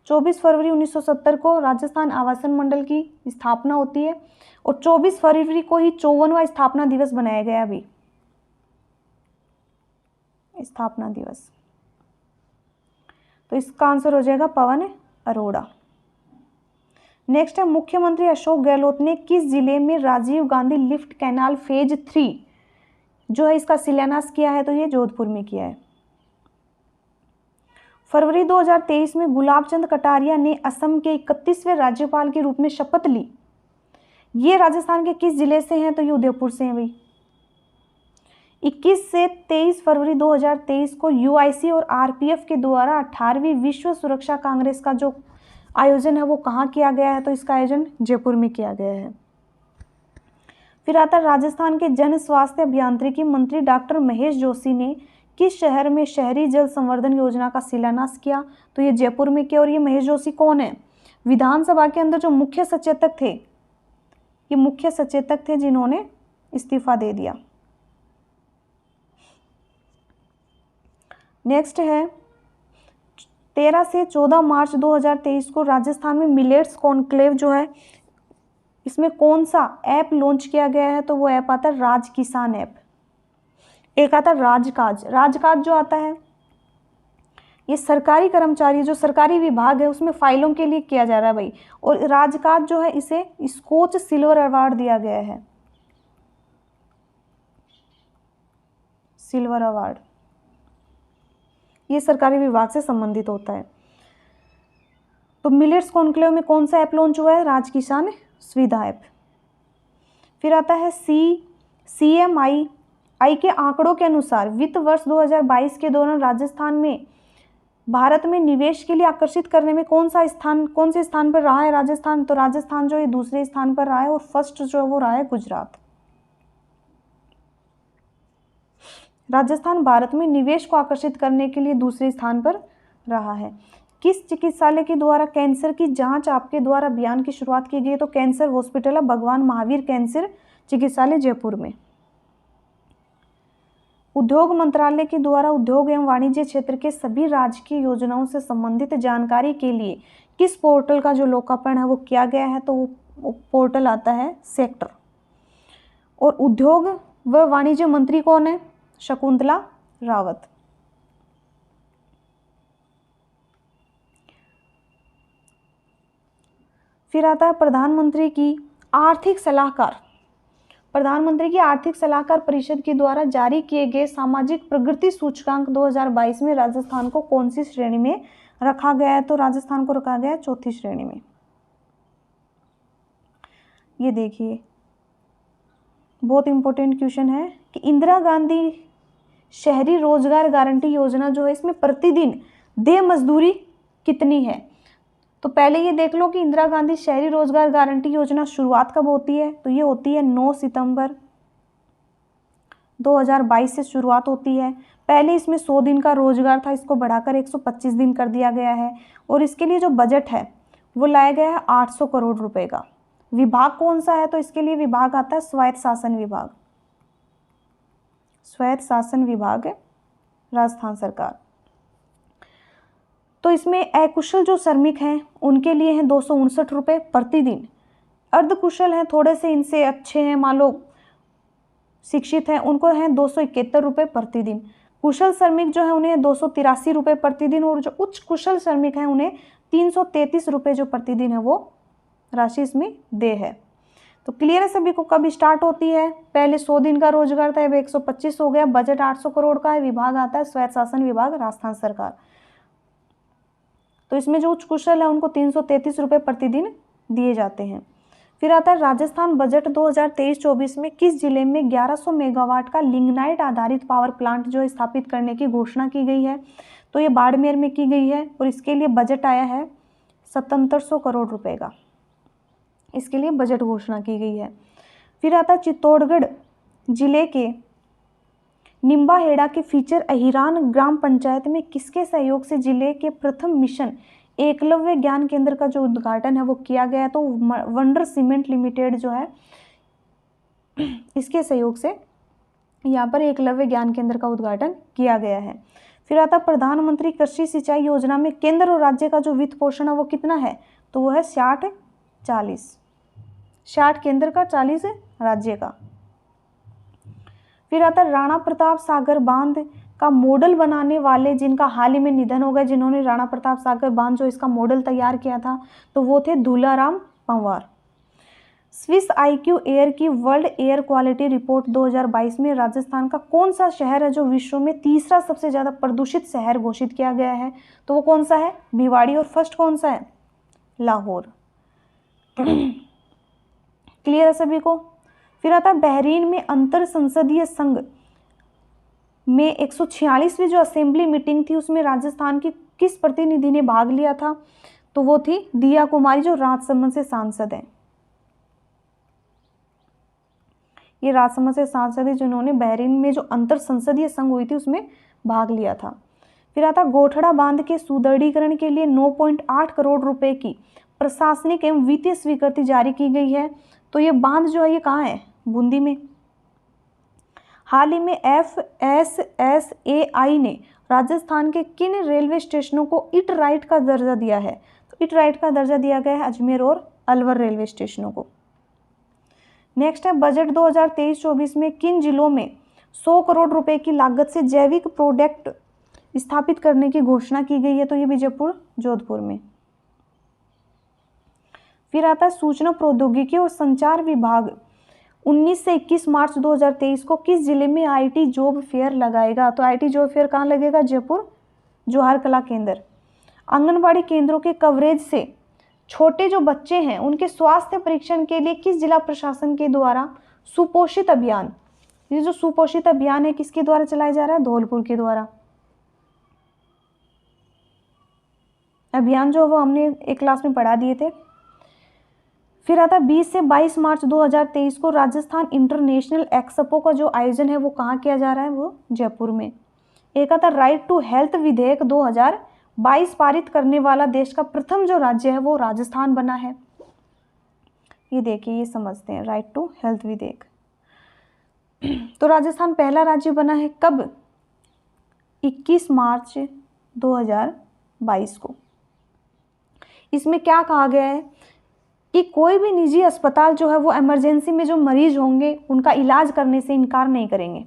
Speaker 1: 24 फरवरी 1970 को राजस्थान आवासन मंडल की स्थापना होती है और 24 फरवरी को ही 54वां स्थापना दिवस बनाया गया अभी, स्थापना दिवस। तो इसका आंसर हो जाएगा पवन अरोड़ा। नेक्स्ट है मुख्यमंत्री अशोक गहलोत ने किस जिले में Rajiv Gandhi lift canal phase 3 जो है इसका शिलान्यास किया है? तो ये जोधपुर में किया है। फरवरी 2023 में गुलाब चंद कटारिया ने असम के 31वें राज्यपाल के रूप में शपथ ली। ये राजस्थान के किस जिले से हैं? तो ये उदयपुर से हैं भाई। 21 से 23 फरवरी 2023 को यूआईसी और आरपीएफ के द्वारा 18वीं विश्व सुरक्षा कांग्रेस का जो आयोजन है वो कहाँ किया गया है? तो इसका आयोजन जयपुर में किया गया है। फिर आता है राजस्थान के जन स्वास्थ्य अभियांत्रिकी मंत्री डॉक्टर महेश जोशी ने किस शहर में शहरी जल संवर्धन योजना का शिलान्यास किया? तो ये जयपुर में किया। और ये महेश जोशी कौन है? विधानसभा के अंदर जो मुख्य सचेतक थे, ये मुख्य सचेतक थे जिन्होंने इस्तीफा दे दिया। नेक्स्ट है 13 से 14 मार्च 2023 को राजस्थान में मिलेट्स कॉन्क्लेव जो है इसमें कौन सा ऐप लॉन्च किया गया है? तो वो ऐप आता है राज किसान ऐप। एक आता है राजकाज। राजकाज जो आता है ये सरकारी कर्मचारी जो सरकारी विभाग है उसमें फाइलों के लिए किया जा रहा है भाई। और राजकाज जो है इसे स्कॉच सिल्वर अवार्ड दिया गया है, सिल्वर अवार्ड। ये सरकारी विभाग से संबंधित होता है। तो मिलेट्स कॉन्क्लेव में कौन सा ऐप लॉन्च हुआ है? राज किसान सुविधा ऐप। फिर आता है CMI के आंकड़ों के अनुसार वित्त वर्ष 2022 के दौरान राजस्थान में भारत में निवेश के लिए आकर्षित करने में कौन से स्थान पर रहा है राजस्थान? तो राजस्थान जो है दूसरे स्थान पर रहा है और फर्स्ट जो है वो रहा है गुजरात। राजस्थान भारत में निवेश को आकर्षित करने के लिए दूसरे स्थान पर रहा है। किस चिकित्सालय के द्वारा कैंसर की जांच आपके द्वारा अभियान की शुरुआत की गई है? तो कैंसर हॉस्पिटल है भगवान महावीर कैंसर चिकित्सालय जयपुर में। उद्योग मंत्रालय के द्वारा उद्योग एवं वाणिज्य क्षेत्र के सभी राजकीय योजनाओं से संबंधित जानकारी के लिए किस पोर्टल का जो लोकार्पण है वो किया गया है? तो वो पोर्टल आता है सेक्टर। और उद्योग व वाणिज्य मंत्री कौन है? शकुंतला रावत। फिर आता है प्रधानमंत्री की आर्थिक सलाहकार। प्रधानमंत्री की आर्थिक सलाहकार परिषद के द्वारा जारी किए गए सामाजिक प्रगति सूचकांक 2022 में राजस्थान को कौन सी श्रेणी में रखा गया है? तो राजस्थान को रखा गया है चौथी श्रेणी में। ये देखिए बहुत इंपॉर्टेंट क्वेश्चन है कि इंदिरा गांधी शहरी रोजगार गारंटी योजना जो है इसमें प्रतिदिन देय मजदूरी कितनी है। तो पहले ये देख लो कि इंदिरा गांधी शहरी रोजगार गारंटी योजना शुरुआत कब होती है, तो ये होती है 9 सितंबर 2022 से शुरुआत होती है। पहले इसमें 100 दिन का रोजगार था, इसको बढ़ाकर 125 दिन कर दिया गया है। और इसके लिए जो बजट है वो लाया गया है 800 करोड़ रुपए का। विभाग कौन सा है, तो इसके लिए विभाग आता है स्वायत्त शासन विभाग। स्वायत्त शासन विभाग है राजस्थान सरकार। तो इसमें अकुशल जो श्रमिक हैं उनके लिए हैं 259 रुपये प्रतिदिन। अर्धकुशल हैं, थोड़े से इनसे अच्छे हैं, मान लो शिक्षित हैं, उनको हैं 271 रुपये प्रतिदिन। कुशल श्रमिक जो है उन्हें 283 रुपये प्रतिदिन। और जो उच्च कुशल श्रमिक हैं उन्हें 333 रुपये जो प्रतिदिन है वो राशि इसमें दे है। तो क्लियर है सभी को। कब स्टार्ट होती है, पहले 100 दिन का रोजगार था, अब 125 हो गया। बजट 800 करोड़ का है। विभाग आता है स्वायत्त शासन विभाग राजस्थान सरकार। तो इसमें जो उच्च कुशल है उनको 333 रुपये प्रतिदिन दिए जाते हैं। फिर आता है राजस्थान बजट 2023-24 में किस जिले में 1100 मेगावाट का लिग्नाइट आधारित पावर प्लांट जो स्थापित करने की घोषणा की गई है। तो ये बाड़मेर में की गई है और इसके लिए बजट आया है 7700 करोड़ रुपए का। इसके लिए बजट घोषणा की गई है। फिर आता है चित्तौड़गढ़ जिले के निम्बाहेड़ा के फीचर अहिरान ग्राम पंचायत में किसके सहयोग से जिले के प्रथम मिशन एकलव्य ज्ञान केंद्र का जो उद्घाटन है वो किया गया। तो वंडर सीमेंट लिमिटेड जो है इसके सहयोग से यहाँ पर एकलव्य ज्ञान केंद्र का उद्घाटन किया गया है। फिर आता प्रधानमंत्री कृषि सिंचाई योजना में केंद्र और राज्य का जो वित्त पोषण है वो कितना है, तो वो है 60-40। 60 केंद्र का, 40 राज्य का। फिर आता राणा प्रताप सागर बांध का मॉडल बनाने वाले जिनका हाल ही में निधन हो गया, जिन्होंने राणा प्रताप सागर बांध जो इसका मॉडल तैयार किया था, तो वो थे Dularam Panwar. Swiss IQ air की वर्ल्ड एयर क्वालिटी रिपोर्ट 2022 में राजस्थान का कौन सा शहर है जो विश्व में तीसरा सबसे ज़्यादा प्रदूषित शहर घोषित किया गया है, तो वो कौन सा है, भिवाड़ी। और फर्स्ट कौन सा है, लाहौर। क्लियर है सभी को। फिर आता बहरीन में अंतर संसदीय संघ में 146वीं जो असेंबली मीटिंग थी उसमें राजस्थान की किस प्रतिनिधि ने भाग लिया था, तो वो थी दिया कुमारी जो राजसमंद से सांसद हैं। ये राजसमंद से सांसद है जिन्होंने बहरीन में जो अंतर संसदीय संघ हुई थी उसमें भाग लिया था। फिर आता गोठड़ा बांध के सुदृढ़ीकरण के लिए 9.8 करोड़ रुपए की प्रशासनिक एवं वित्तीय स्वीकृति जारी की गई है। तो ये बांध जो है ये कहाँ है, बूंदी में। हाल ही में FSSAI ने राजस्थान के किन रेलवे स्टेशनों को इट राइट का दर्जा दिया है, तो इट राइट का दर्जा दिया गया है अजमेर और अलवर रेलवे स्टेशनों को। नेक्स्ट है बजट 2023-24 में किन जिलों में 100 करोड़ रुपए की लागत से जैविक प्रोडक्ट स्थापित करने की घोषणा की गई है, तो ये बीजापुर जोधपुर में। फिर आता है सूचना प्रौद्योगिकी और संचार विभाग 19 से 21 मार्च 2023 को किस जिले में IT जॉब फेयर लगाएगा, तो IT जॉब फेयर कहाँ लगेगा, जयपुर जवाहर कला केंद्र। आंगनबाड़ी केंद्रों के कवरेज से छोटे जो बच्चे हैं उनके स्वास्थ्य परीक्षण के लिए किस जिला प्रशासन के द्वारा सुपोषित अभियान, ये जो सुपोषित अभियान है किसके द्वारा चलाया जा रहा है, धौलपुर के द्वारा। अभियान जो वो हमने एक क्लास में पढ़ा दिए थे। फिर आता 20 से 22 मार्च 2023 को राजस्थान इंटरनेशनल एक्सपो का जो आयोजन है वो कहाँ किया जा रहा है, वो जयपुर में। एक आता राइट टू हेल्थ विधेयक 2022 पारित करने वाला देश का प्रथम जो राज्य है वो राजस्थान बना है। ये देखिए, ये समझते हैं राइट टू हेल्थ विधेयक। तो राजस्थान पहला राज्य बना है कब, 21 मार्च 2022 को। इसमें क्या कहा गया है कि कोई भी निजी अस्पताल जो है वो इमरजेंसी में जो मरीज होंगे उनका इलाज करने से इनकार नहीं करेंगे,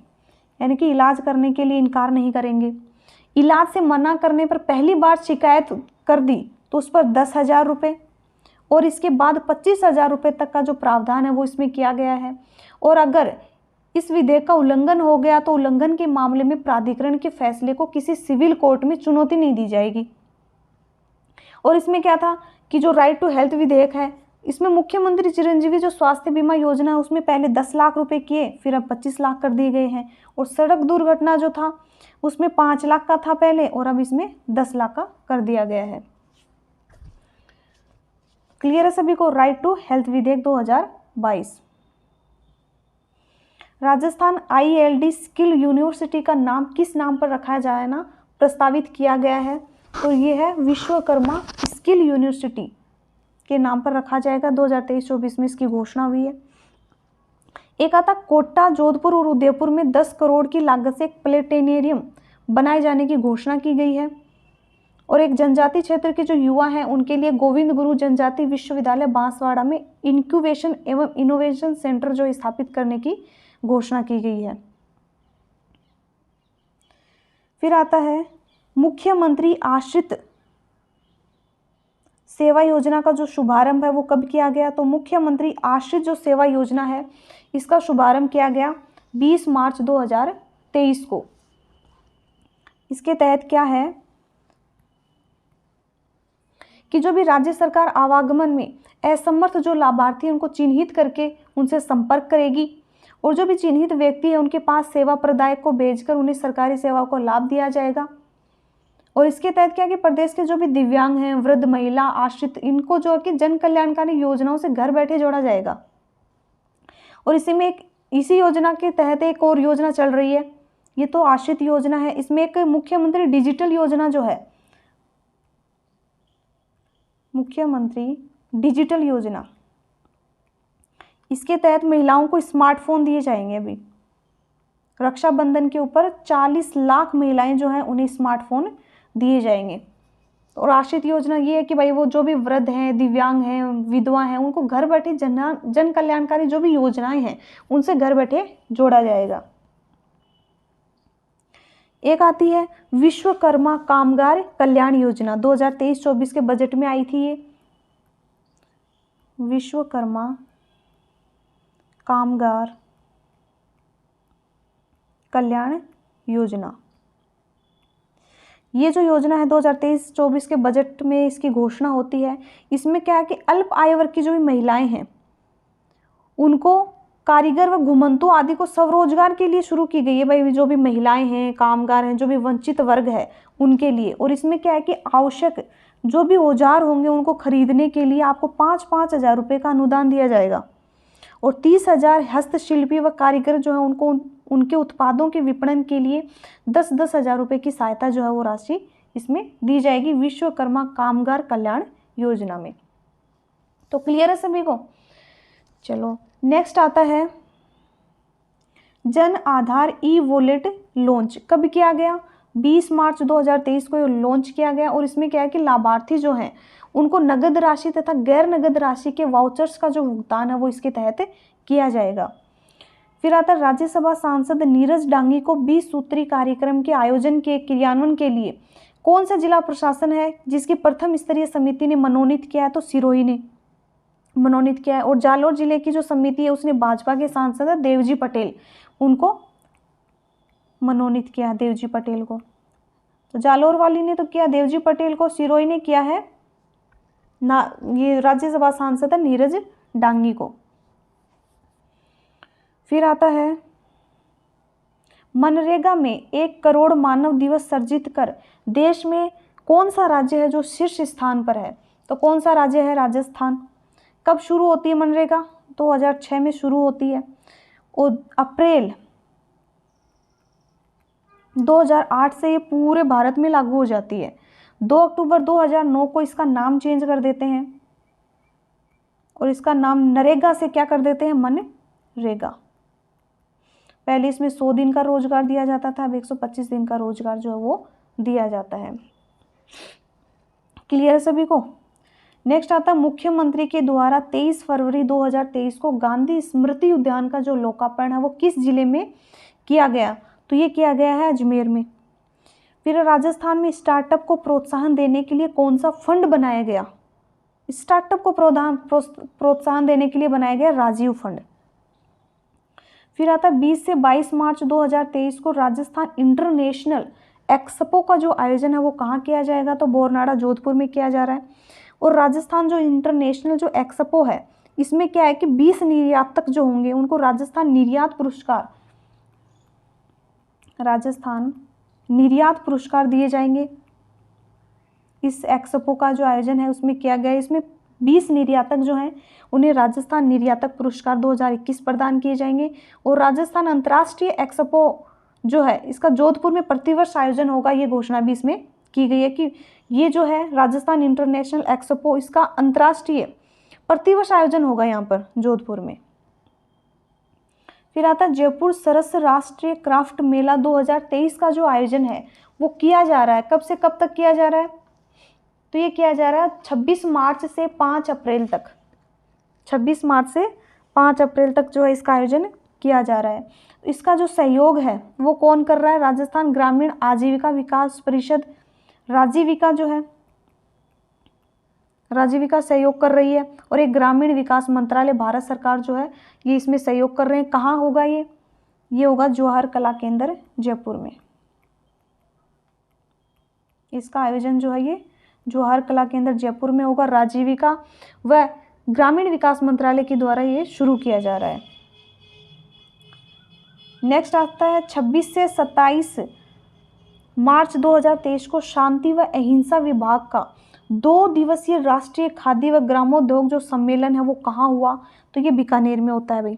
Speaker 1: यानी कि इलाज करने के लिए इनकार नहीं करेंगे। इलाज से मना करने पर पहली बार शिकायत कर दी तो उस पर 10,000 रुपये और इसके बाद 25,000 रुपये तक का जो प्रावधान है वो इसमें किया गया है। और अगर इस विधेयक का उल्लंघन हो गया तो उल्लंघन के मामले में प्राधिकरण के फैसले को किसी सिविल कोर्ट में चुनौती नहीं दी जाएगी। और इसमें क्या था कि जो राइट टू हेल्थ विधेयक है इसमें मुख्यमंत्री चिरंजीवी जो स्वास्थ्य बीमा योजना है उसमें पहले 10 लाख रुपए किए, फिर अब 25 लाख कर दिए गए हैं। और सड़क दुर्घटना जो था उसमें 5 लाख का था पहले, और अब इसमें 10 लाख का कर दिया गया है। क्लियर है सभी को? राइट टू हेल्थ विधेयक 2022। राजस्थान ILD स्किल यूनिवर्सिटी का नाम किस नाम पर रखा जाए ना प्रस्तावित किया गया है? तो ये है विश्वकर्मा स्किल यूनिवर्सिटी के नाम पर रखा जाएगा। 2023-24 में इसकी घोषणा हुई है। एक आता कोटा, जोधपुर और उदयपुर में 10 करोड़ की लागत से एक प्लेनेटेरियम बनाए जाने की घोषणा की गई है। और एक जनजाति क्षेत्र के जो युवा हैं उनके लिए गोविंद गुरु जनजाति विश्वविद्यालय बांसवाड़ा में इंक्यूबेशन एवं इनोवेशन सेंटर जो स्थापित करने की घोषणा की गई है। फिर आता है मुख्यमंत्री आश्रित सेवा योजना का जो शुभारंभ है वो कब किया गया? तो मुख्यमंत्री आश्रित जो सेवा योजना है इसका शुभारंभ किया गया 20 मार्च 2023 को। इसके तहत क्या है कि जो भी राज्य सरकार आवागमन में असमर्थ जो लाभार्थी हैं उनको चिन्हित करके उनसे संपर्क करेगी, और जो भी चिन्हित व्यक्ति है उनके पास सेवा प्रदायक को भेजकर उन्हें सरकारी सेवाओं को लाभ दिया जाएगा। और इसके तहत क्या कि प्रदेश के जो भी दिव्यांग हैं, वृद्ध, महिला, आश्रित, इनको जो कि जन कल्याणकारी योजनाओं से घर बैठे जोड़ा जाएगा। और इसी योजना के तहत एक और योजना चल रही है, ये तो आश्रित योजना है। इसमें एक मुख्यमंत्री डिजिटल योजना जो है, मुख्यमंत्री डिजिटल योजना, इसके तहत महिलाओं को स्मार्टफोन दिए जाएंगे। अभी रक्षाबंधन के ऊपर 40 लाख महिलाएं जो हैं उन्हें स्मार्टफोन दिए जाएंगे। और आश्रित योजना ये है कि भाई वो जो भी वृद्ध हैं, दिव्यांग हैं, विधवा हैं, उनको घर बैठे जन कल्याणकारी जो भी योजनाएं हैं उनसे घर बैठे जोड़ा जाएगा। एक आती है विश्वकर्मा कामगार कल्याण योजना, 2023-24 के बजट में आई थी ये। विश्वकर्मा कामगार कल्याण योजना, ये जो योजना है 2023-24 के बजट में इसकी घोषणा होती है। इसमें क्या है कि अल्प आय वर्ग की जो भी महिलाएं हैं उनको कारीगर व घुमंतु आदि को स्वरोजगार के लिए शुरू की गई है। भाई जो भी महिलाएं हैं, कामगार हैं, जो भी वंचित वर्ग है उनके लिए। और इसमें क्या है कि आवश्यक जो भी औजार होंगे उनको खरीदने के लिए आपको 5-5 हज़ार रुपये का अनुदान दिया जाएगा। और 30,000 हस्तशिल्पी व कारीगर जो है उनको उनके उत्पादों के विपणन के लिए 10-10 हज़ार रुपये की सहायता जो है वो राशि इसमें दी जाएगी विश्वकर्मा कामगार कल्याण योजना में। तो क्लियर है सभी को? चलो नेक्स्ट आता है जन आधार ई-वॉलेट लॉन्च कब किया गया? 20 मार्च 2023 को लॉन्च किया गया। और इसमें क्या है कि लाभार्थी जो हैं उनको नगद राशि तथा गैर नगद राशि के वाउचर्स का जो भुगतान है वो इसके तहत किया जाएगा। फिर आता है राज्यसभा सांसद नीरज डांगी को 20 सूत्री कार्यक्रम के आयोजन के क्रियान्वयन के लिए कौन सा जिला प्रशासन है जिसकी प्रथम स्तरीय समिति ने मनोनीत किया है? तो सिरोही ने मनोनीत किया है। और जालोर जिले की जो समिति है उसने भाजपा के सांसद देवजी पटेल उनको मनोनीत किया, देवजी पटेल को। तो जालोर वाली ने तो किया देवजी पटेल को, सिरोही ने किया है ना ये राज्यसभा सांसद नीरज डांगी को। फिर आता है मनरेगा में 1 करोड़ मानव दिवस सर्जित कर देश में कौन सा राज्य है जो शीर्ष स्थान पर है? तो कौन सा राज्य है? राजस्थान। कब शुरू होती है मनरेगा? 2006 में शुरू होती है और अप्रैल 2008 से ये पूरे भारत में लागू हो जाती है। 2 अक्टूबर 2009 को इसका नाम चेंज कर देते हैं और इसका नाम नरेगा से क्या कर देते हैं? मनरेगा। पहले इसमें 100 दिन का रोजगार दिया जाता था, अब 125 दिन का रोजगार जो है वो दिया जाता है। क्लियर है सभी को? नेक्स्ट आता है मुख्यमंत्री के द्वारा 23 फरवरी 2023 को गांधी स्मृति उद्यान का जो लोकार्पण है वो किस जिले में किया गया? तो ये किया गया है अजमेर में। फिर राजस्थान में स्टार्टअप को प्रोत्साहन देने के लिए कौन सा फंड बनाया गया? स्टार्टअप को प्रोत्साहन देने के लिए बनाया गया राजीव फंड। फिर आता है 20 से 22 मार्च 2023 को राजस्थान इंटरनेशनल एक्सपो का जो आयोजन है वो कहाँ किया जाएगा? तो बोरनाड़ा जोधपुर में किया जा रहा है। और राजस्थान जो इंटरनेशनल जो एक्सपो है इसमें क्या है कि 20 निर्यातक जो होंगे उनको राजस्थान निर्यात पुरस्कार दिए जाएंगे। इस एक्सपो का जो आयोजन है उसमें किया गया है, इसमें 20 निर्यातक जो हैं उन्हें राजस्थान निर्यातक पुरस्कार 2021 प्रदान किए जाएंगे। और राजस्थान अंतर्राष्ट्रीय एक्सपो जो है इसका जोधपुर में प्रतिवर्ष आयोजन होगा, ये घोषणा भी इसमें की गई है कि ये जो है राजस्थान इंटरनेशनल एक्सपो इसका अंतर्राष्ट्रीय प्रतिवर्ष आयोजन होगा यहाँ पर जोधपुर में। फिर आता है जयपुर सरस राष्ट्रीय क्राफ्ट मेला 2023 का जो आयोजन है वो किया जा रहा है। कब से कब तक किया जा रहा है? तो ये किया जा रहा है 26 मार्च से 5 अप्रैल तक। 26 मार्च से 5 अप्रैल तक जो है इसका आयोजन किया जा रहा है। इसका जो सहयोग है वो कौन कर रहा है? राजस्थान ग्रामीण आजीविका विकास परिषद राजीविका जो है राजीविका सहयोग कर रही है, और एक ग्रामीण विकास मंत्रालय भारत सरकार जो है ये इसमें सहयोग कर रहे हैं। कहाँ होगा ये होगा जवाहर कला केंद्र जयपुर में। इसका आयोजन जो है ये जवाहर कला केंद्र जयपुर में होगा। राजीविका व ग्रामीण विकास मंत्रालय के द्वारा ये शुरू किया जा रहा है। नेक्स्ट आता है 26 से 27 मार्च 2023 को शांति व अहिंसा विभाग का 2 दिवसीय राष्ट्रीय खाद्य व ग्रामोद्योग जो सम्मेलन है वो कहाँ हुआ? तो ये बीकानेर में होता है भाई,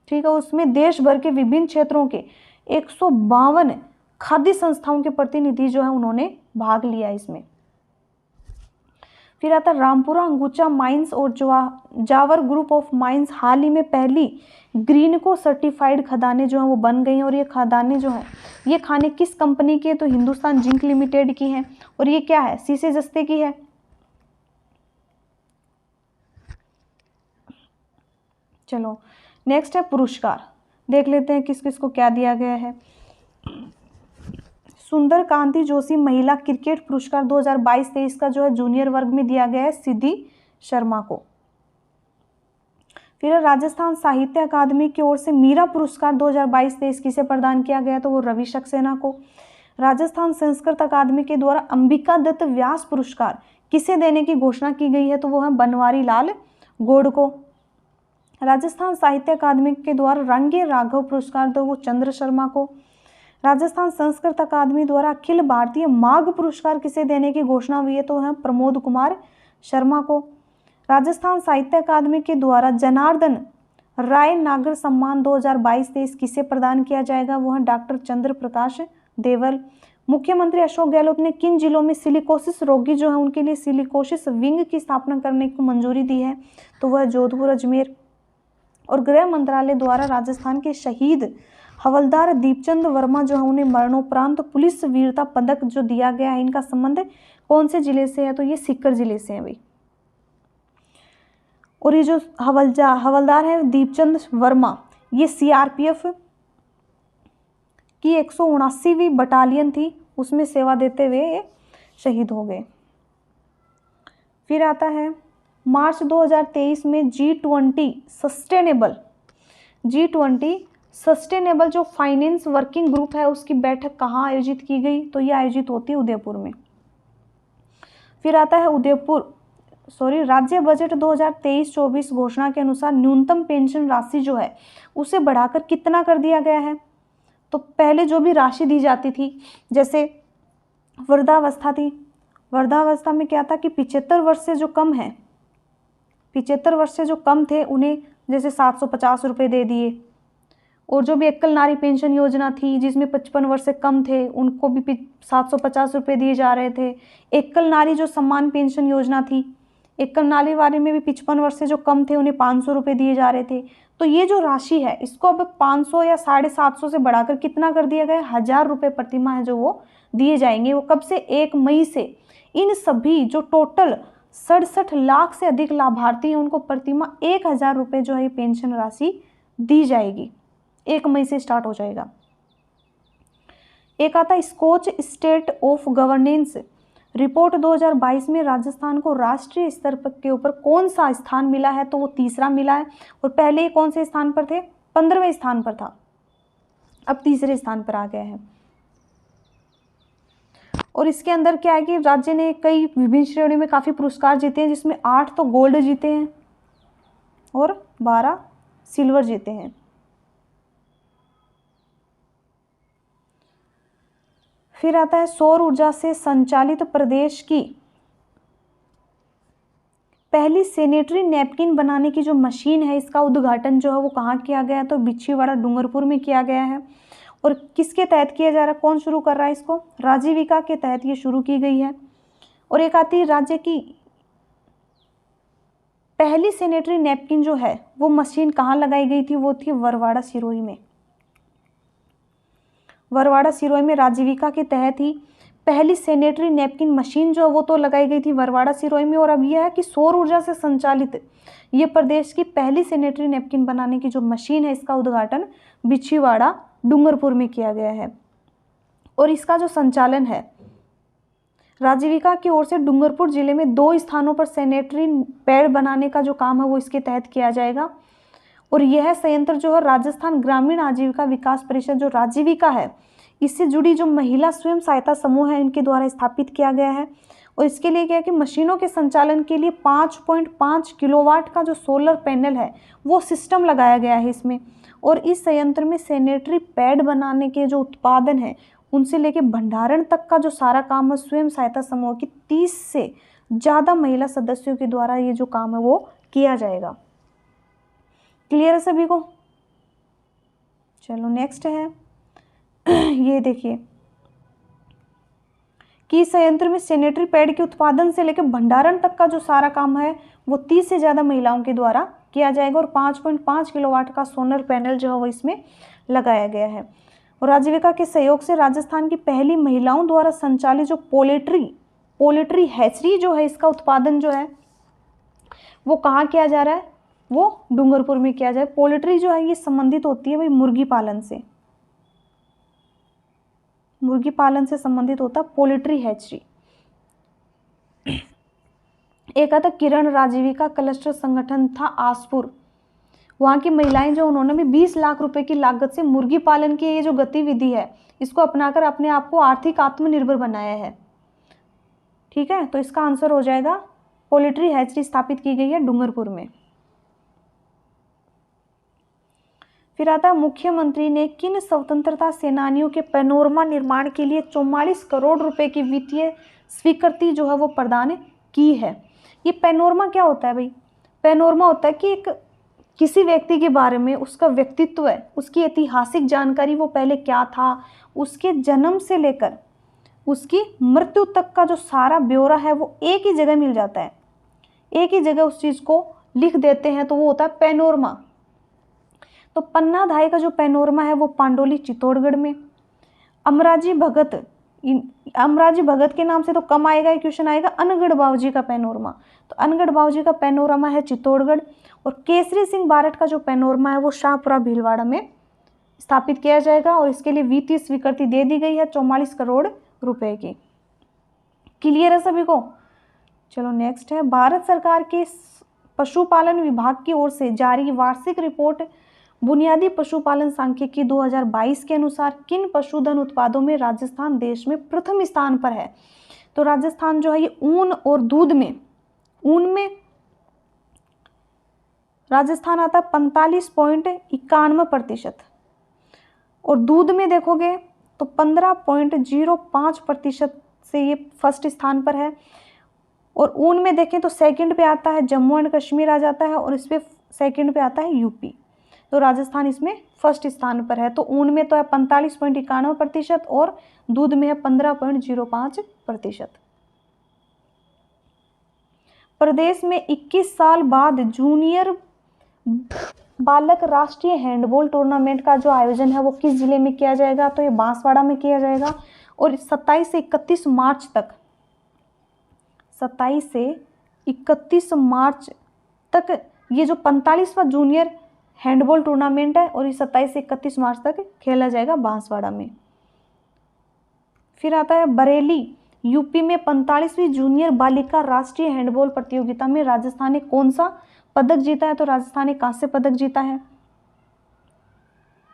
Speaker 1: ठीक है। उसमें देश भर के विभिन्न क्षेत्रों के 152 खाद्य संस्थाओं के प्रतिनिधि जो है उन्होंने भाग लिया इसमें। फिर आता है रामपुरा अंगुचा माइंस और जावर ग्रुप ऑफ माइंस हाल ही में पहली ग्रीन को सर्टिफाइड खदानें जो हैं वो बन गई हैं। और ये खदानें जो हैं ये खाने किस कंपनी की है? तो हिंदुस्तान जिंक लिमिटेड की हैं। और ये क्या है? शीशे जस्ते की है। चलो नेक्स्ट है पुरस्कार, देख लेते हैं किस किस को क्या दिया गया है। सुंदर कांति जोशी महिला क्रिकेट पुरस्कार 2022-23 का जो है जूनियर वर्ग में दिया गया है सिद्धि शर्मा को। फिर राजस्थान साहित्य अकादमी की ओर से मीरा पुरस्कार 2022-23 किसे प्रदान किया गया? तो वो रवि सक्सेना को। राजस्थान संस्कृत अकादमी के द्वारा अंबिका दत्त व्यास पुरस्कार किसे देने की घोषणा की गई है? तो वो है बनवारी लाल गोड़ को। राजस्थान साहित्य अकादमी के द्वारा रंगे राघव पुरस्कार तो वो चंद्र शर्मा को। राजस्थान संस्कृत अकादमी द्वारा अखिल भारतीय माघ पुरस्कार किसे देने की घोषणा हुई है? तो है प्रमोद कुमार शर्मा को। राजस्थान साहित्य अकादमी के द्वारा जनार्दन राय नागर सम्मान 2022-23 किसे प्रदान किया जाएगा? वो है डॉक्टर चंद्र प्रकाश देवल। मुख्यमंत्री अशोक गहलोत ने किन जिलों में सिलिकोसिस रोगी जो है उनके लिए सिलिकोसिस विंग की स्थापना करने को मंजूरी दी है? तो वह जोधपुर अजमेर। और गृह मंत्रालय द्वारा राजस्थान के शहीद हवलदार दीपचंद वर्मा जो है उन्हें मरणोपरांत पुलिस वीरता पदक जो दिया गया है, इनका संबंध कौन से जिले से है? तो ये सीकर जिले से है भाई। और ये जो हवलदार है दीपचंद वर्मा ये सीआरपीएफ की 179वीं बटालियन थी, उसमें सेवा देते हुए ये शहीद हो गए। फिर आता है मार्च 2023 में G20 सस्टेनेबल जो फाइनेंस वर्किंग ग्रुप है उसकी बैठक कहाँ आयोजित की गई? तो ये आयोजित होती है उदयपुर में। फिर आता है राज्य बजट 2023-24 घोषणा के अनुसार न्यूनतम पेंशन राशि जो है उसे बढ़ाकर कितना कर दिया गया है? तो पहले जो भी राशि दी जाती थी, जैसे वृद्धावस्था थी, वृद्धावस्था में क्या था कि 75 वर्ष से जो कम है, 75 वर्ष से जो कम थे उन्हें जैसे 750 रुपये दे दिए। और जो भी एकल नारी पेंशन योजना थी जिसमें 55 वर्ष से कम थे उनको भी 750 रुपये दिए जा रहे थे। एकल नारी जो सम्मान पेंशन योजना थी, एकल नारी वाले में भी 55 वर्ष से जो कम थे उन्हें 500 रुपये दिए जा रहे थे। तो ये जो राशि है इसको अब 500 या 750 से बढ़ाकर कितना कर दिया गया? 1000 रुपये प्रतिमाह है जो वो दिए जाएंगे। वो कब से? 1 मई से। इन सभी जो टोटल 67 लाख से अधिक लाभार्थी हैं उनको प्रतिमाह 1000 रुपये जो है पेंशन राशि दी जाएगी। 1 मई से स्टार्ट हो जाएगा। एक आता है Skoch state of governance report 2022 में राजस्थान को राष्ट्रीय स्तर पर के ऊपर कौन सा स्थान मिला है? तो वो तीसरा मिला है। और पहले कौन से स्थान पर थे? 15वें स्थान पर था, अब तीसरे स्थान पर आ गया है। और इसके अंदर क्या है कि राज्य ने कई विभिन्न श्रेणियों में काफ़ी पुरस्कार जीते हैं, जिसमें 8 तो गोल्ड जीते हैं और 12 सिल्वर जीते हैं। फिर आता है सौर ऊर्जा से संचालित प्रदेश की पहली सैनिटरी नैपकिन बनाने की जो मशीन है, इसका उद्घाटन जो है वो कहाँ किया गया है, तो बिछीवाड़ा डूंगरपुर में किया गया है। और किसके तहत किया जा रहा है, कौन शुरू कर रहा है इसको, राजीविका के तहत ये शुरू की गई है। और एक आती है राज्य की पहली सैनिटरी नैपकिन जो है वो मशीन कहाँ लगाई गई थी, वो थी वरवाड़ा सिरोही में। वरवाड़ा सिरोही में राजीविका के तहत ही पहली सैनिटरी नैपकिन मशीन जो है वो तो लगाई गई थी वरवाड़ा सिरोही में। और अब यह है कि सौर ऊर्जा से संचालित ये प्रदेश की पहली सैनिटरी नैपकिन बनाने की जो मशीन है, इसका उद्घाटन बिछीवाड़ा डूंगरपुर में किया गया है। और इसका जो संचालन है राजीविका की ओर से डूंगरपुर जिले में 2 स्थानों पर सैनिटरी पैड बनाने का जो काम है वो इसके तहत किया जाएगा। और यह संयंत्र जो है राजस्थान ग्रामीण आजीविका विकास परिषद जो राजीविका है, इससे जुड़ी जो महिला स्वयं सहायता समूह है, इनके द्वारा स्थापित किया गया है। और इसके लिए क्या है कि मशीनों के संचालन के लिए 5.5 किलोवाट का जो सोलर पैनल है वो सिस्टम लगाया गया है इसमें। और इस संयंत्र में सैनिटरी पैड बनाने के जो उत्पादन है उनसे लेके भंडारण तक का जो सारा काम है स्वयं सहायता समूह की 30 से ज़्यादा महिला सदस्यों के द्वारा ये जो काम है वो किया जाएगा। क्लियर है सभी को? चलो नेक्स्ट है ये देखिए कि संयंत्र में सैनिटरी पैड के उत्पादन से लेकर भंडारण तक का जो सारा काम है वो 30 से ज़्यादा महिलाओं के द्वारा किया जाएगा। और 5.5 किलोवाट का सोलर पैनल जो है वो इसमें लगाया गया है। और आजीविका के सहयोग से राजस्थान की पहली महिलाओं द्वारा संचालित जो पोल्ट्री हैचरी जो है, इसका उत्पादन जो है वो कहाँ किया जा रहा है, वो डूंगरपुर में किया जाए। पोल्ट्री जो है ये संबंधित होती है भाई मुर्गी पालन से, मुर्गी पालन से संबंधित होता पोल्ट्री हैचरी। एक आता किरण राजीविका क्लस्टर संगठन था आसपुर, वहाँ की महिलाएं जो उन्होंने भी 20 लाख रुपए की लागत से मुर्गी पालन की ये जो गतिविधि है इसको अपनाकर अपने आप को आर्थिक आत्मनिर्भर बनाया है। ठीक है, तो इसका आंसर हो जाएगा पोल्ट्री हैचरी स्थापित की गई है डूंगरपुर में। फिर आता है मुख्यमंत्री ने किन स्वतंत्रता सेनानियों के पैनोरमा निर्माण के लिए 44 करोड़ रुपए की वित्तीय स्वीकृति जो है वो प्रदान की है। ये पैनोरमा क्या होता है भाई, पैनोरमा होता है कि एक किसी व्यक्ति के बारे में उसका व्यक्तित्व है, उसकी ऐतिहासिक जानकारी, वो पहले क्या था, उसके जन्म से लेकर उसकी मृत्यु तक का जो सारा ब्यौरा है वो एक ही जगह मिल जाता है, एक ही जगह उस चीज़ को लिख देते हैं, तो वो होता है पैनोरमा। तो पन्ना धाय का जो पैनोरमा है वो पांडोली चित्तौड़गढ़ में। अमराजी भगत के नाम से तो कम आएगा, ये क्वेश्चन आएगा अनगढ़ बावजी का पैनोरमा, तो अनगढ़ बावजी का पैनोरमा है चित्तौड़गढ़। और केसरी सिंह बारट का जो पैनोरमा है वो शाहपुरा भीलवाड़ा में स्थापित किया जाएगा। और इसके लिए वित्तीय स्वीकृति दे दी गई है 44 करोड़ रुपए की। क्लियर है सभी को? चलो नेक्स्ट है भारत सरकार के पशुपालन विभाग की ओर से जारी वार्षिक रिपोर्ट बुनियादी पशुपालन सांख्यिकी 2022 के अनुसार किन पशुधन उत्पादों में राजस्थान देश में प्रथम स्थान पर है। तो राजस्थान जो है ये ऊन और दूध में, ऊन में राजस्थान आता है 45.91% और दूध में देखोगे तो 15.05% से ये फर्स्ट स्थान पर है। और ऊन में देखें तो सेकंड पे आता है जम्मू एंड कश्मीर आ जाता है, और इस पे सेकंड पे आता है यूपी। तो राजस्थान इसमें फर्स्ट स्थान पर है। तो ऊन में तो है 45.91% और दूध में है 15.05%। प्रदेश में 21 साल बाद जूनियर बालक राष्ट्रीय हैंडबॉल टूर्नामेंट का जो आयोजन है वो किस जिले में किया जाएगा, तो ये बांसवाड़ा में किया जाएगा। और 27 से 31 मार्च तक, 27 से 31 मार्च तक ये जो 45वां जूनियर हैंडबॉल टूर्नामेंट है और ये 27 से 31 मार्च तक खेला जाएगा बांसवाड़ा में। फिर आता है बरेली, यूपी में 45वीं जूनियर बालिका राष्ट्रीय हैंडबॉल प्रतियोगिता में राजस्थान ने कौन सा पदक जीता है, तो राजस्थान ने कांस्य पदक जीता है।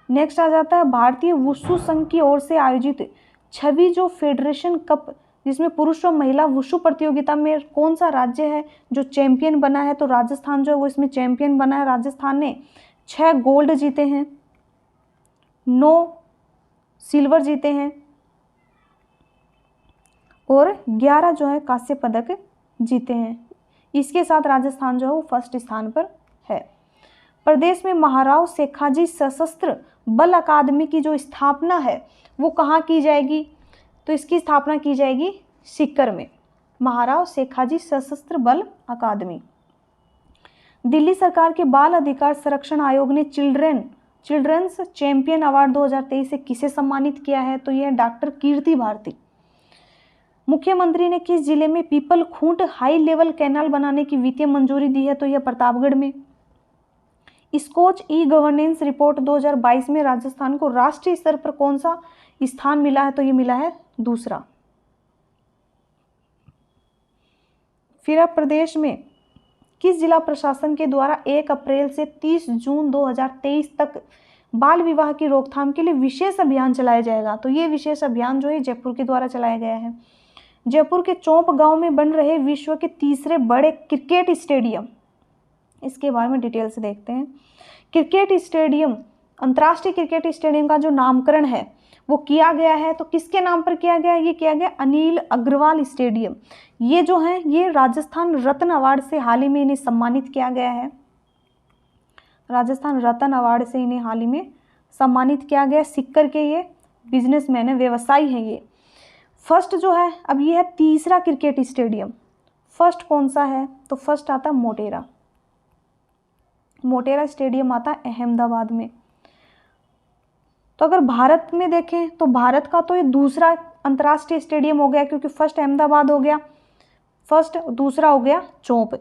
Speaker 1: नेक्स्ट आ जाता है भारतीय वुशु संघ की ओर से आयोजित 6वीं जो फेडरेशन कप जिसमें पुरुष और महिला वुशु प्रतियोगिता में कौन सा राज्य है जो चैंपियन बना है? तो राजस्थान जो है वो इसमें चैंपियन बना है। राजस्थान ने 6 गोल्ड जीते हैं, 9 सिल्वर जीते हैं और 11 जो है कांस्य पदक जीते हैं। इसके साथ राजस्थान जो है वो फर्स्ट स्थान पर है। प्रदेश में महाराव शेखाजी सशस्त्र बल अकादमी की जो स्थापना है वो कहाँ की जाएगी? तो इसकी स्थापना की जाएगी सीकर में, महाराव शेखाजी सशस्त्र बल अकादमी। दिल्ली सरकार के बाल अधिकार संरक्षण आयोग ने चिल्ड्रंस चैंपियन अवार्ड 2023 से किसे सम्मानित किया है? तो यह डॉक्टर कीर्ति भारती। मुख्यमंत्री ने किस जिले में पीपल खूंट हाई लेवल कैनाल बनाने की वित्तीय मंजूरी दी है? तो यह प्रतापगढ़ में। स्कोच ई गवर्नेंस रिपोर्ट 2022 में राजस्थान को राष्ट्रीय स्तर पर कौन सा स्थान मिला है? तो ये मिला है दूसरा। फिर अब प्रदेश में किस जिला प्रशासन के द्वारा 1 अप्रैल से 30 जून 2023 तक बाल विवाह की रोकथाम के लिए विशेष अभियान चलाया जाएगा? तो ये विशेष अभियान जो है जयपुर के द्वारा चलाया गया है। जयपुर के चौंप गांव में बन रहे विश्व के तीसरे बड़े क्रिकेट स्टेडियम, इसके बारे में डिटेल से देखते हैं। क्रिकेट स्टेडियम, अंतर्राष्ट्रीय क्रिकेट स्टेडियम का जो नामकरण है वो किया गया है, तो किसके नाम पर किया गया? ये किया गया अनिल अग्रवाल स्टेडियम। ये जो है ये राजस्थान रत्न अवार्ड से हाल ही में इन्हें सम्मानित किया गया है। राजस्थान रत्न अवार्ड से इन्हें हाल ही में सम्मानित किया गया। सीकर के ये बिजनेसमैन है, व्यवसायी हैं ये। फर्स्ट जो है, अब ये है तीसरा क्रिकेट स्टेडियम। फर्स्ट कौन सा है? तो फर्स्ट आता मोटेरा। मोटेरा स्टेडियम आता है अहमदाबाद में। तो अगर भारत में देखें तो भारत का तो ये दूसरा अंतर्राष्ट्रीय स्टेडियम हो गया, क्योंकि फर्स्ट अहमदाबाद हो गया, फर्स्ट, दूसरा हो गया चौंप।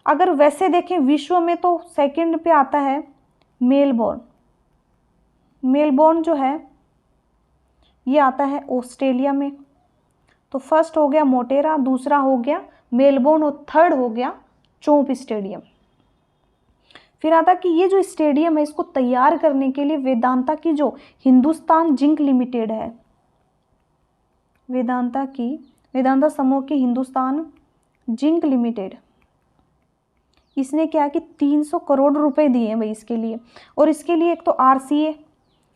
Speaker 1: अगर वैसे देखें विश्व में तो सेकंड पे आता है मेलबोर्न। मेलबोर्न जो है ये आता है ऑस्ट्रेलिया में। तो फर्स्ट हो गया मोटेरा, दूसरा हो गया मेलबोर्न और थर्ड हो गया चौंप स्टेडियम। फिर आता कि ये जो स्टेडियम है इसको तैयार करने के लिए वेदांता की जो हिंदुस्तान जिंक लिमिटेड है, वेदांता समूह की हिंदुस्तान जिंक लिमिटेड, इसने क्या कि 300 करोड़ रुपए दिए हैं भाई इसके लिए। और इसके लिए एक तो RCA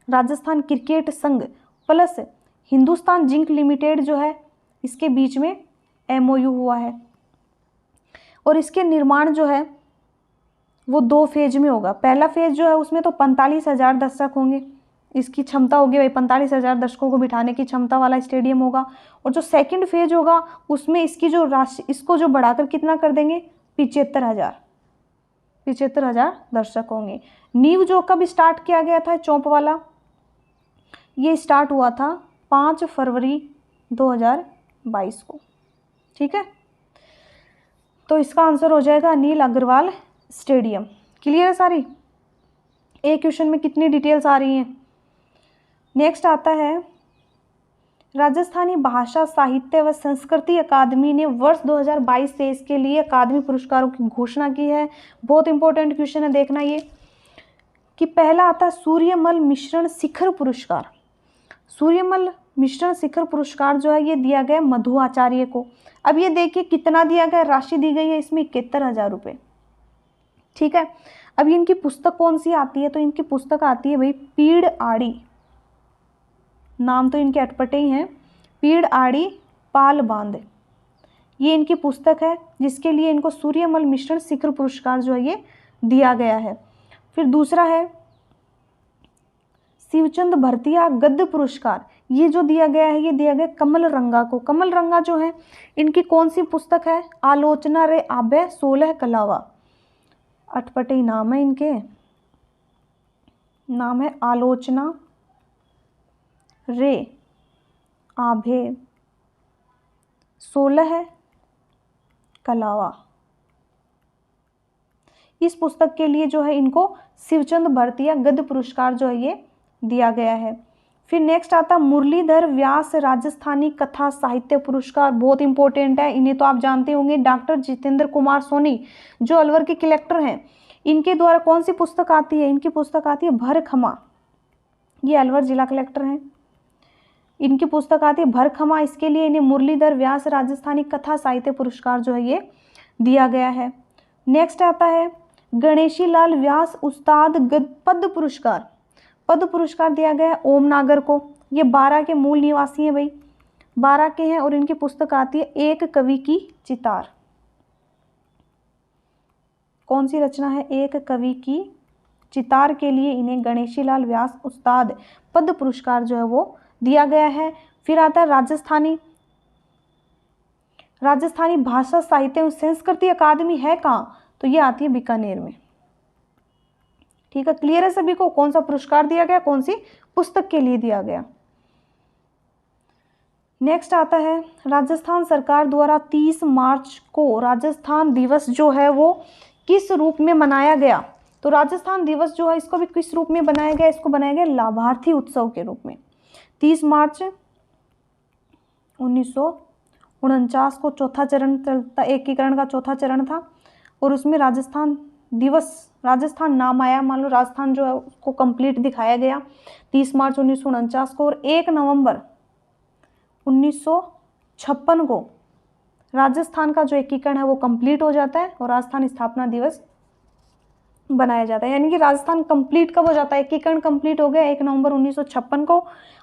Speaker 1: राजस्थान क्रिकेट संघ प्लस हिंदुस्तान जिंक लिमिटेड जो है इसके बीच में MOU हुआ है। और इसके निर्माण जो है वो 2 फेज में होगा। पहला फेज जो है उसमें तो 45,000 दर्शक होंगे, इसकी क्षमता होगी भाई 45,000 दर्शकों को बिठाने की क्षमता वाला स्टेडियम होगा। और जो सेकंड फेज होगा उसमें इसकी जो राशि, इसको जो बढ़ाकर कितना कर देंगे, 75,000 दर्शक होंगे। नींव जो कब स्टार्ट किया गया था चौंप वाला, ये स्टार्ट हुआ था 5 फरवरी 2022 को। ठीक है, तो इसका आंसर हो जाएगा अनिल अग्रवाल स्टेडियम। क्लियर है सारी? एक क्वेश्चन में कितनी डिटेल्स आ रही हैं। नेक्स्ट आता है राजस्थानी भाषा साहित्य व संस्कृति अकादमी ने वर्ष 2022-23 के लिए अकादमी पुरस्कारों की घोषणा की है। बहुत इंपॉर्टेंट क्वेश्चन है, देखना ये कि पहला आता है सूर्यमल मिश्रण शिखर पुरस्कार। सूर्यमल मिश्रण शिखर पुरस्कार जो है ये दिया गया मधु आचार्य को। अब ये देखिए कितना दिया गया, राशि दी गई है इसमें 71,000 रुपये। ठीक है, अब इनकी पुस्तक कौन सी आती है? तो इनकी पुस्तक आती है भाई पीड़ आड़ी, नाम तो इनके अटपटे ही हैं, पीड़ आड़ी पाल बांध, ये इनकी पुस्तक है जिसके लिए इनको सूर्यमल मिश्रण शिखर पुरस्कार जो है ये दिया गया है। फिर दूसरा है शिवचंद भरतिया गद्य पुरस्कार, ये जो दिया गया है ये दिया गया कमल रंगा को। कमल रंगा जो है इनकी कौन सी पुस्तक है? आलोचना रे आबे 16 कलावा, अटपटे ही नाम है इनके, नाम है आलोचना रे आभे 16 कलावा। इस पुस्तक के लिए जो है इनको शिवचंद भरतिया गद्य पुरस्कार जो है ये दिया गया है। फिर नेक्स्ट आता मुरलीधर व्यास राजस्थानी कथा साहित्य पुरस्कार, बहुत इंपॉर्टेंट है, इन्हें तो आप जानते होंगे। डॉक्टर जितेंद्र कुमार सोनी जो अलवर के कलेक्टर हैं, इनके द्वारा कौन सी पुस्तक आती है? इनकी पुस्तक आती है भरखमा, ये अलवर जिला कलेक्टर हैं। इनकी पुस्तक आती है भरखमा, इसके लिए इन्हें मुरलीधर व्यास राजस्थानी कथा साहित्य पुरस्कार जो है ये दिया गया है। नेक्स्ट आता है गणेशी लाल व्यास उस्ताद पद्म पुरस्कार। पद्म पुरस्कार दिया गया है ओम नागर को। ये 12 के मूल निवासी हैं भाई, 12 के हैं, और इनकी पुस्तक आती है एक कवि की चितार। कौन सी रचना है? एक कवि की चितार के लिए इन्हें गणेशी लाल व्यास उस्ताद पद्म पुरस्कार जो है वो दिया गया है। फिर आता है राजस्थानी भाषा साहित्य एवं संस्कृति अकादमी है कहाँ? तो ये आती है बीकानेर में। ठीक है, क्लियर है सभी को? कौन सा पुरस्कार दिया गया, कौन सी पुस्तक के लिए दिया गया। नेक्स्ट आता है राजस्थान सरकार द्वारा 30 मार्च को राजस्थान दिवस जो है वो किस रूप में मनाया गया? तो राजस्थान दिवस जो है इसको भी किस रूप में बनाया गया? इसको बनाया गया लाभार्थी उत्सव के रूप में। 30 मार्च 1949 को चौथा चरण चलता, एकीकरण का चौथा चरण था, और उसमें राजस्थान दिवस, राजस्थान नाम आया, मान लो राजस्थान जो है उसको कंप्लीट दिखाया गया 30 मार्च 1949 को, और 1 नवंबर 1956 को राजस्थान का जो एकीकरण है वो कंप्लीट हो जाता है और राजस्थान स्थापना दिवस बनाया जाता है। यानी कि राजस्थान कंप्लीट कब हो जाता है? एकीकरण कंप्लीट हो गया 1 नवंबर 1956 को,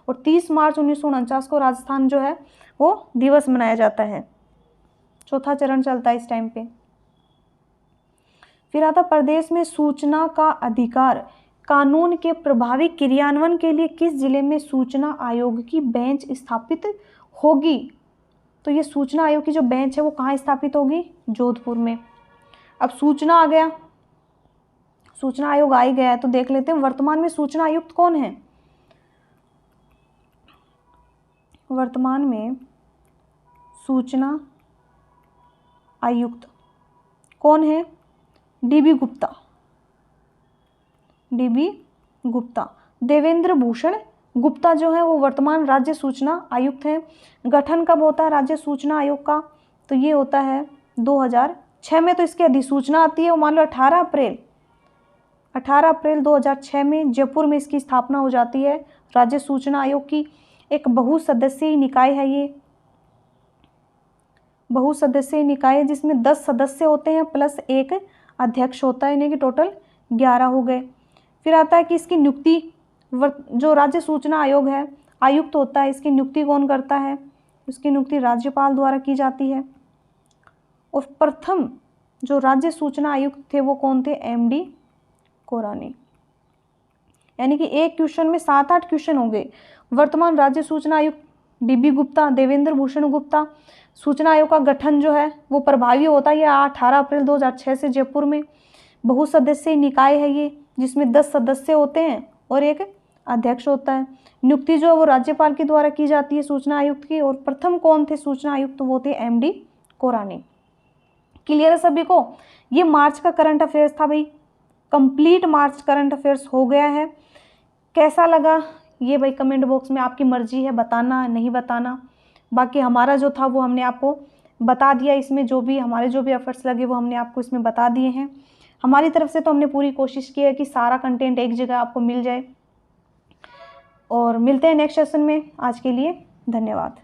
Speaker 1: और 30 मार्च 1949 को राजस्थान जो है वो दिवस मनाया जाता है। चौथा चरण चलता है इस टाइम पे। फिर आता प्रदेश में सूचना का अधिकार कानून के प्रभावी क्रियान्वयन के लिए किस जिले में सूचना आयोग की बेंच स्थापित होगी? तो ये सूचना आयोग की जो बेंच है वो कहाँ स्थापित होगी? जोधपुर में। अब सूचना आ गया, सूचना आयोग आ ही गया है, तो देख लेते हैं वर्तमान में सूचना आयुक्त कौन है। वर्तमान में सूचना आयुक्त कौन है? डीबी गुप्ता। डीबी गुप्ता, देवेंद्र भूषण गुप्ता जो है वो वर्तमान राज्य सूचना आयुक्त हैं। गठन कब होता है राज्य सूचना आयोग का? तो ये होता है 2006 में, तो इसकी अधिसूचना आती है वो मान लो 18 अप्रैल 2006 में जयपुर में इसकी स्थापना हो जाती है। राज्य सूचना आयोग की एक बहुसदस्यीय निकाय है, ये बहुसदस्यीय निकाय है जिसमें 10 सदस्य होते हैं प्लस एक अध्यक्ष होता है, यानी कि टोटल 11 हो गए। फिर आता है कि इसकी नियुक्ति, जो राज्य सूचना आयोग है आयुक्त होता है, इसकी नियुक्ति कौन करता है? इसकी नियुक्ति राज्यपाल द्वारा की जाती है। और प्रथम जो राज्य सूचना आयुक्त थे वो कौन थे? एमडी कोरानी। यानी कि एक क्वेश्चन में 7-8 क्वेश्चन हो गए। वर्तमान राज्य सूचना आयुक्त डीबी गुप्ता, देवेंद्र भूषण गुप्ता। सूचना आयोग का गठन जो है वो प्रभावी होता है 18 अप्रैल 2006 से जयपुर में। बहुसदस्यीय निकाय है ये जिसमें 10 सदस्य होते हैं और एक अध्यक्ष होता है। नियुक्ति जो है वो राज्यपाल के द्वारा की जाती है सूचना आयुक्त की। और प्रथम कौन थे सूचना आयुक्त? वो थे एमडी कोरानी। क्लियर है सभी को? ये मार्च का करंट अफेयर्स था भाई, कंप्लीट मार्च करंट अफेयर्स हो गया है। कैसा लगा ये भाई कमेंट बॉक्स में आपकी मर्जी है बताना नहीं बताना। बाकी हमारा जो था वो हमने आपको बता दिया, इसमें जो भी हमारे जो भी एफर्ट्स लगे वो हमने आपको इसमें बता दिए हैं। हमारी तरफ से तो हमने पूरी कोशिश की है कि सारा कंटेंट एक जगह आपको मिल जाए। और मिलते हैं नेक्स्ट सेशन में। आज के लिए धन्यवाद।